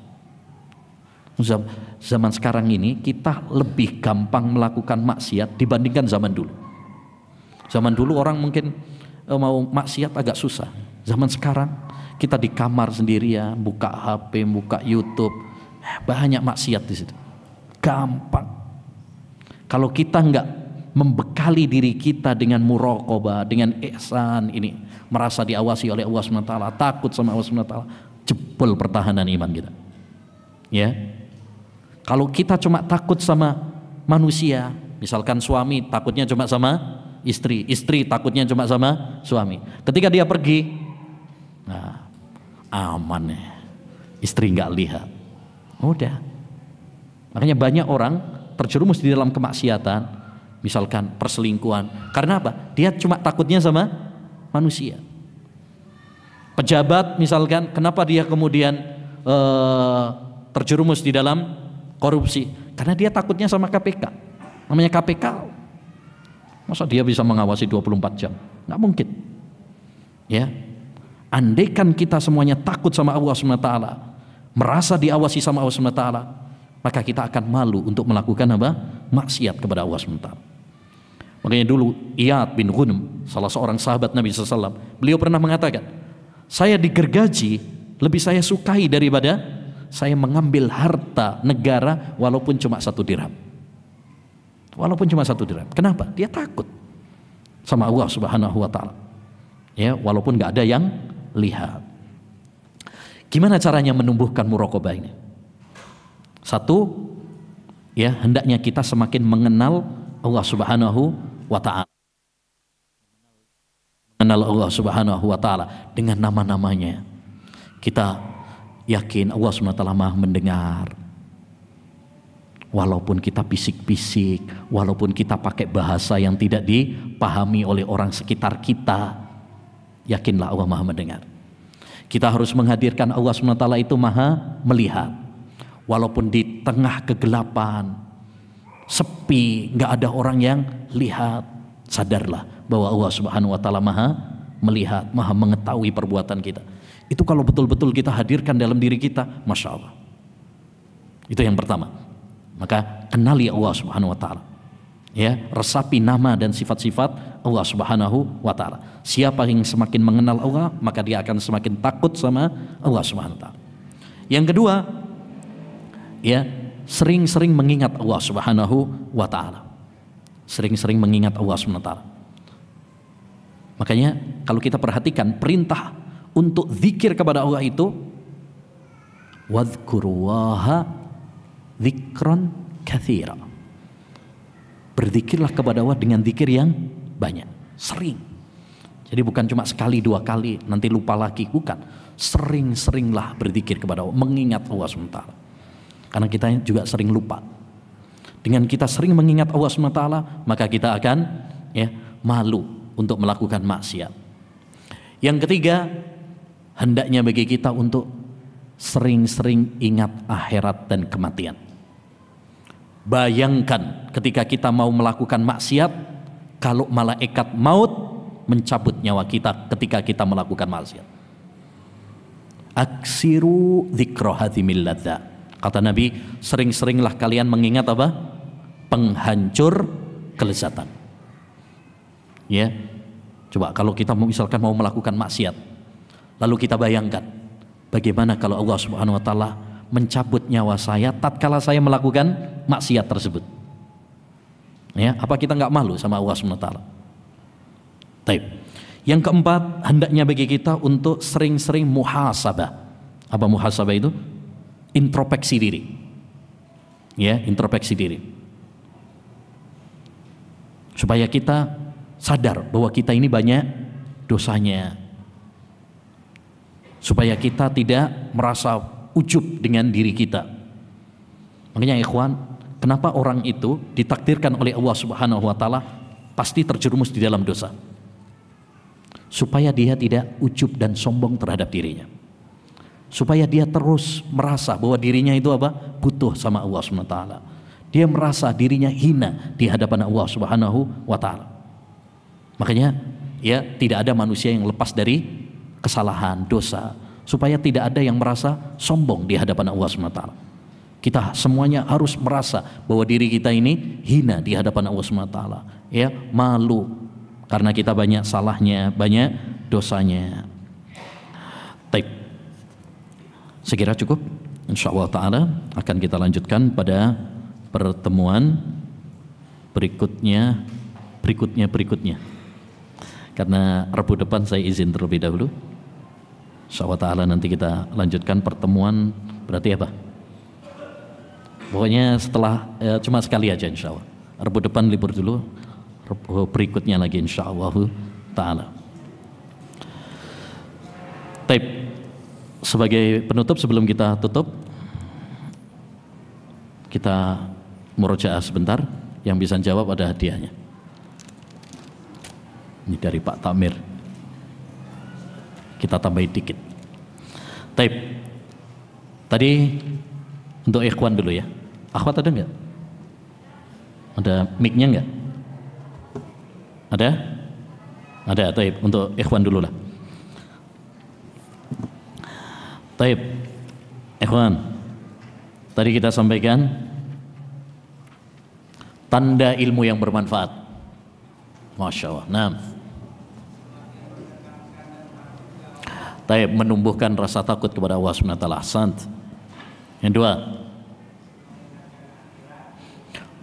Zaman sekarang ini kita lebih gampang melakukan maksiat dibandingkan zaman dulu. Zaman dulu orang mungkin mau maksiat agak susah. Zaman sekarang kita di kamar sendirian, buka HP, buka YouTube, banyak maksiat di situ. Gampang. Kalau kita nggak membekali diri kita dengan muraqabah, dengan ihsan ini, merasa diawasi oleh Allah SWT, takut sama Allah SWT, jebol pertahanan iman kita. Ya, kalau kita cuma takut sama manusia, misalkan suami takutnya cuma sama istri, istri takutnya cuma sama suami. Ketika dia pergi, nah, aman ya, istri nggak lihat, udah. Makanya banyak orang terjerumus di dalam kemaksiatan misalkan perselingkuhan. Karena apa? Dia cuma takutnya sama manusia. Pejabat misalkan, kenapa dia kemudian terjerumus di dalam korupsi? Karena dia takutnya sama KPK. Namanya KPK, masa dia bisa mengawasi 24 jam? Nggak mungkin. Ya, andaikan kita semuanya takut sama Allah SWT, merasa diawasi sama Allah SWT, maka kita akan malu untuk melakukan apa? Maksiat kepada Allah SWT. Makanya dulu Iyad bin Ghunem, salah seorang sahabat Nabi SAW, beliau pernah mengatakan, saya digergaji lebih saya sukai daripada saya mengambil harta negara walaupun cuma 1 dirham. Walaupun cuma 1 dirham. Kenapa? Dia takut sama Allah Subhanahu wa taala. Ya, walaupun nggak ada yang lihat. Gimana caranya menumbuhkan muraqabah ini? 1, ya, hendaknya kita semakin mengenal Allah Subhanahu wa taala. Mengenal Allah Subhanahu wa taala dengan nama-namanya. Kita yakin Allah Subhanahu wa taala Maha mendengar. Walaupun kita bisik-bisik, walaupun kita pakai bahasa yang tidak dipahami oleh orang sekitar kita, yakinlah Allah Maha mendengar. Kita harus menghadirkan Allah Subhanahu wa taala itu Maha melihat. Walaupun di tengah kegelapan, sepi, nggak ada orang yang lihat, sadarlah bahwa Allah Subhanahu wa taala Maha melihat, Maha mengetahui perbuatan kita. Itu kalau betul-betul kita hadirkan dalam diri kita, Masya Allah. Itu yang pertama. Maka kenali Allah Subhanahu wa taala. Ya, resapi nama dan sifat-sifat Allah Subhanahu wa taala. Siapa yang semakin mengenal Allah, maka dia akan semakin takut sama Allah Subhanahu wa taala. Yang kedua, ya, sering-sering mengingat Allah Subhanahu wa taala. Sering-sering mengingat Allah Subhanahu wa taala. Makanya kalau kita perhatikan perintah untuk zikir kepada Allah itu, wadhkurullaha dzikran katsira. Berzikirlah kepada Allah dengan zikir yang banyak, sering. Jadi bukan cuma sekali 2 kali nanti lupa lagi, bukan. Sering-seringlah berzikir kepada Allah, mengingat Allah SWT. Karena kita juga sering lupa. Dengan kita sering mengingat Allah SWT, maka kita akan, ya, malu untuk melakukan maksiat. Yang ketiga, hendaknya bagi kita untuk sering-sering ingat akhirat dan kematian. Bayangkan ketika kita mau melakukan maksiat, kalau malaikat maut mencabut nyawa kita ketika kita melakukan maksiat. Aksiru dzikra hadhimil ladza. Kata Nabi, sering-seringlah kalian mengingat apa? Penghancur kelezatan. Ya, coba kalau kita misalkan mau melakukan maksiat, lalu kita bayangkan bagaimana kalau Allah Subhanahu wa taala mencabut nyawa saya tatkala saya melakukan maksiat tersebut. Ya, apa kita nggak malu sama Allah Subhanahu wa taala? Baik. Yang keempat, hendaknya bagi kita untuk sering-sering muhasabah. Apa muhasabah itu? Introspeksi diri. Ya, introspeksi diri. Supaya kita sadar bahwa kita ini banyak dosanya. Supaya kita tidak merasa ujub dengan diri kita. Makanya ikhwan, kenapa orang itu ditakdirkan oleh Allah Subhanahu wa taala pasti terjerumus di dalam dosa? Supaya dia tidak ujub dan sombong terhadap dirinya. Supaya dia terus merasa bahwa dirinya itu apa? Butuh sama Allah Subhanahu wa taala. Dia merasa dirinya hina di hadapan Allah Subhanahu wa taala. Makanya, ya, tidak ada manusia yang lepas dari kesalahan, dosa, supaya tidak ada yang merasa sombong di hadapan Allah Subhanahu wa taala. Kita semuanya harus merasa bahwa diri kita ini hina di hadapan Allah Subhanahu wa taala, ya, malu karena kita banyak salahnya, banyak dosanya. Baik. Sekira cukup. Insyaallah taala akan kita lanjutkan pada pertemuan berikutnya. Karena Rabu depan saya izin terlebih dahulu. Insyaallah ta'ala nanti kita lanjutkan pertemuan, berarti apa? Pokoknya setelah cuma sekali aja insyaallah. Rabu depan libur dulu, berikutnya lagi insyaallah ta'ala. Taib. Sebagai penutup sebelum kita tutup, kita murojaah sebentar. Yang bisa jawab ada hadiahnya. Ini dari Pak Tamir. Kita tambahin dikit. Taib. Tadi untuk ikhwan dulu ya. Akhwat ada nggak? Ada mic-nya nggak? Ada? Ada. Taib. Untuk ikhwan dulu lah. Taib. Ikhwan. Tadi kita sampaikan tanda ilmu yang bermanfaat. Masya Allah. Nah. Taib, menumbuhkan rasa takut kepada Allah SWT. Ahsant. Yang dua,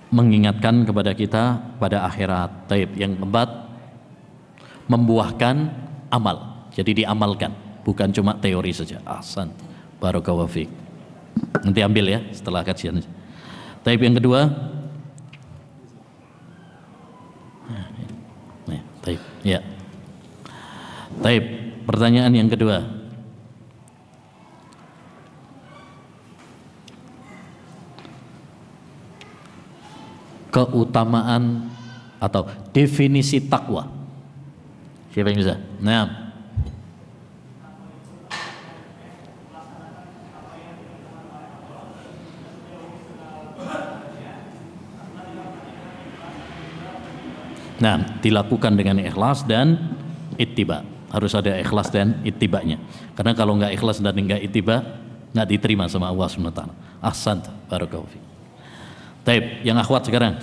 mengingatkan kepada kita pada akhirat. Taib. Yang keempat, membuahkan amal. Jadi diamalkan, bukan cuma teori saja. Ahsant. Barakallahu fiik. Nanti ambil ya setelah kajian. Taib, yang kedua, taib. Ya. Taib. Pertanyaan yang kedua, keutamaan atau definisi takwa. Siapa yang bisa? Nah, dilakukan dengan ikhlas dan ittiba. Harus ada ikhlas dan ittibanya. Karena kalau nggak ikhlas dan nggak ittiba, nggak diterima sama Allah SWT. Ahsant, barakallahu fiik. Taib, yang akhwat sekarang.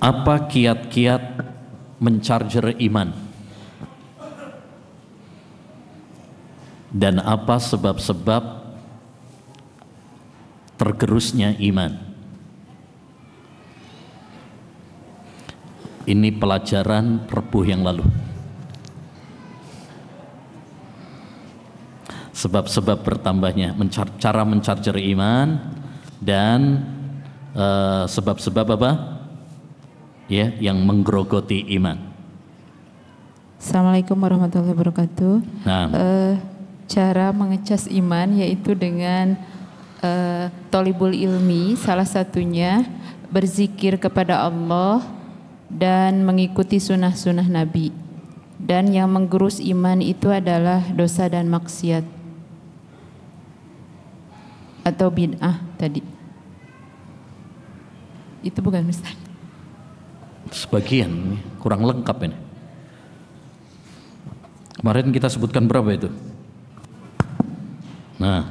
Apa kiat-kiat mencharger iman? Dan apa sebab-sebab tergerusnya iman? Ini pelajaran Rebuh yang lalu. Sebab-sebab bertambahnya, cara mencharger iman dan sebab-sebab apa? Ya, yang menggerogoti iman. Assalamualaikum warahmatullahi wabarakatuh. Nah. Cara mengecas iman yaitu dengan tolibul ilmi, salah satunya berzikir kepada Allah dan mengikuti sunnah-sunnah Nabi. Dan yang menggerus iman itu adalah dosa dan maksiat atau bid'ah tadi. Itu bukan Ustaz? Sebagian kurang lengkap ini. Kemarin kita sebutkan berapa itu? Nah,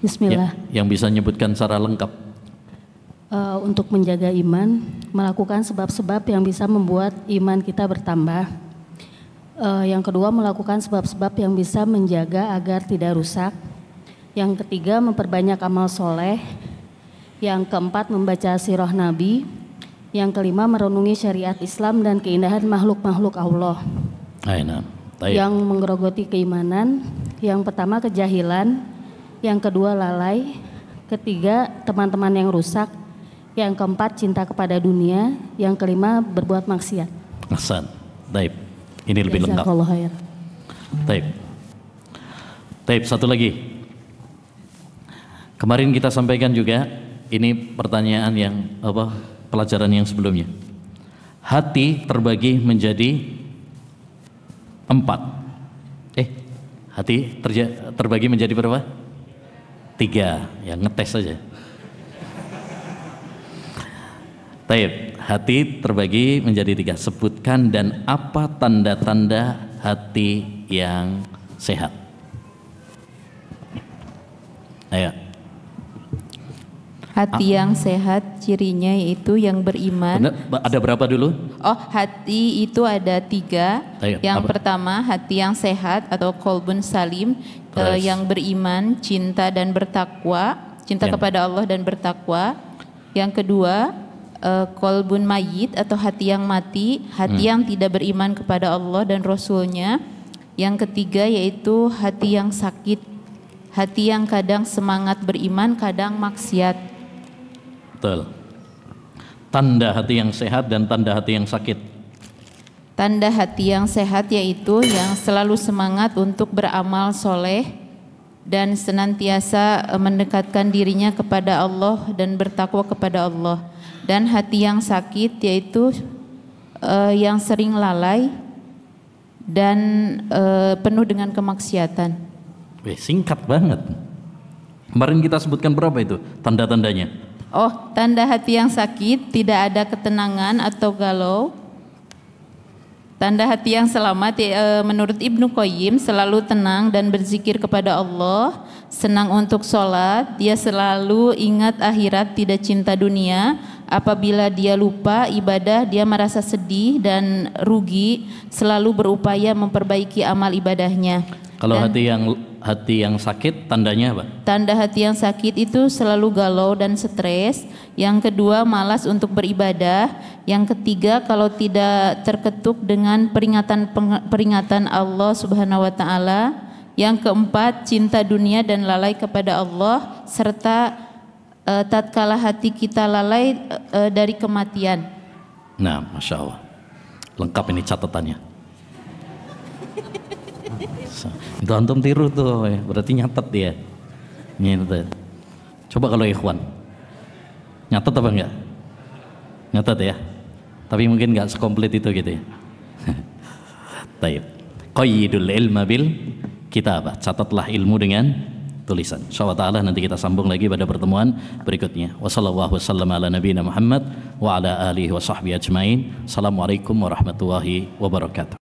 Bismillah. Ya, yang bisa nyebutkan secara lengkap. Untuk menjaga iman, melakukan sebab-sebab yang bisa membuat iman kita bertambah. Yang kedua, melakukan sebab-sebab yang bisa menjaga agar tidak rusak. Yang ketiga, memperbanyak amal soleh. Yang keempat, membaca sirah Nabi. Yang kelima, merenungi syariat Islam dan keindahan makhluk-makhluk Allah. Yang menggerogoti keimanan. Yang pertama kejahilan, yang kedua lalai, ketiga teman-teman yang rusak, yang keempat cinta kepada dunia, yang kelima berbuat maksiat. Ahsan. Taib. Ini lebih lengkap. Taib. Taib, satu lagi. Kemarin kita sampaikan juga, ini pertanyaan yang pelajaran yang sebelumnya. Hati terbagi menjadi 4. Hati terbagi menjadi berapa? 3. Ya, ngetes saja. Taib. Hati terbagi menjadi 3. Sebutkan dan apa tanda-tanda hati yang sehat. Ayo. Hati yang sehat cirinya yaitu yang beriman. Ada berapa dulu? Oh, hati itu ada 3. Yang pertama hati yang sehat atau qalbun salim, yang beriman, cinta dan bertakwa, cinta kepada Allah dan bertakwa. Yang kedua qalbun mayit atau hati yang mati, hati yang tidak beriman kepada Allah dan Rasulnya. Yang ketiga yaitu hati yang sakit, hati yang kadang semangat beriman, kadang maksiat. Betul. Tanda hati yang sehat dan tanda hati yang sakit. Tanda hati yang sehat yaitu yang selalu semangat untuk beramal soleh dan senantiasa mendekatkan dirinya kepada Allah dan bertakwa kepada Allah. Dan hati yang sakit yaitu yang sering lalai dan penuh dengan kemaksiatan. Singkat banget. Kemarin kita sebutkan berapa itu tanda-tandanya? Oh, tanda hati yang sakit tidak ada ketenangan atau galau. Tanda hati yang selamat menurut Ibnu Qayyim selalu tenang dan berzikir kepada Allah, senang untuk sholat, dia selalu ingat akhirat, tidak cinta dunia. Apabila dia lupa ibadah, dia merasa sedih dan rugi, selalu berupaya memperbaiki amal ibadahnya. Kalau hati yang sakit tandanya apa? Tanda hati yang sakit itu selalu galau dan stres. Yang kedua, malas untuk beribadah. Yang ketiga, kalau tidak terketuk dengan peringatan Allah Subhanahu wa taala. Yang keempat, cinta dunia dan lalai kepada Allah, serta tatkala hati kita lalai dari kematian. Nah, Masya Allah, lengkap ini catatannya. Itu antum tiru tuh, berarti nyatet dia. Nyatet. Coba kalau ikhwan, nyatet apa enggak? Nyatet ya. Tapi mungkin enggak sekomplit itu gitu ya. Taib. Qayyidul ilma bil kitabah. Catatlah ilmu dengan tulisan. Insyaallah taala nanti kita sambung lagi pada pertemuan berikutnya. Wassallallahu wasallam ala nabiyina Muhammad wa ala alihi wa sahbihi ajmain. Assalamualaikum warahmatullahi wabarakatuh.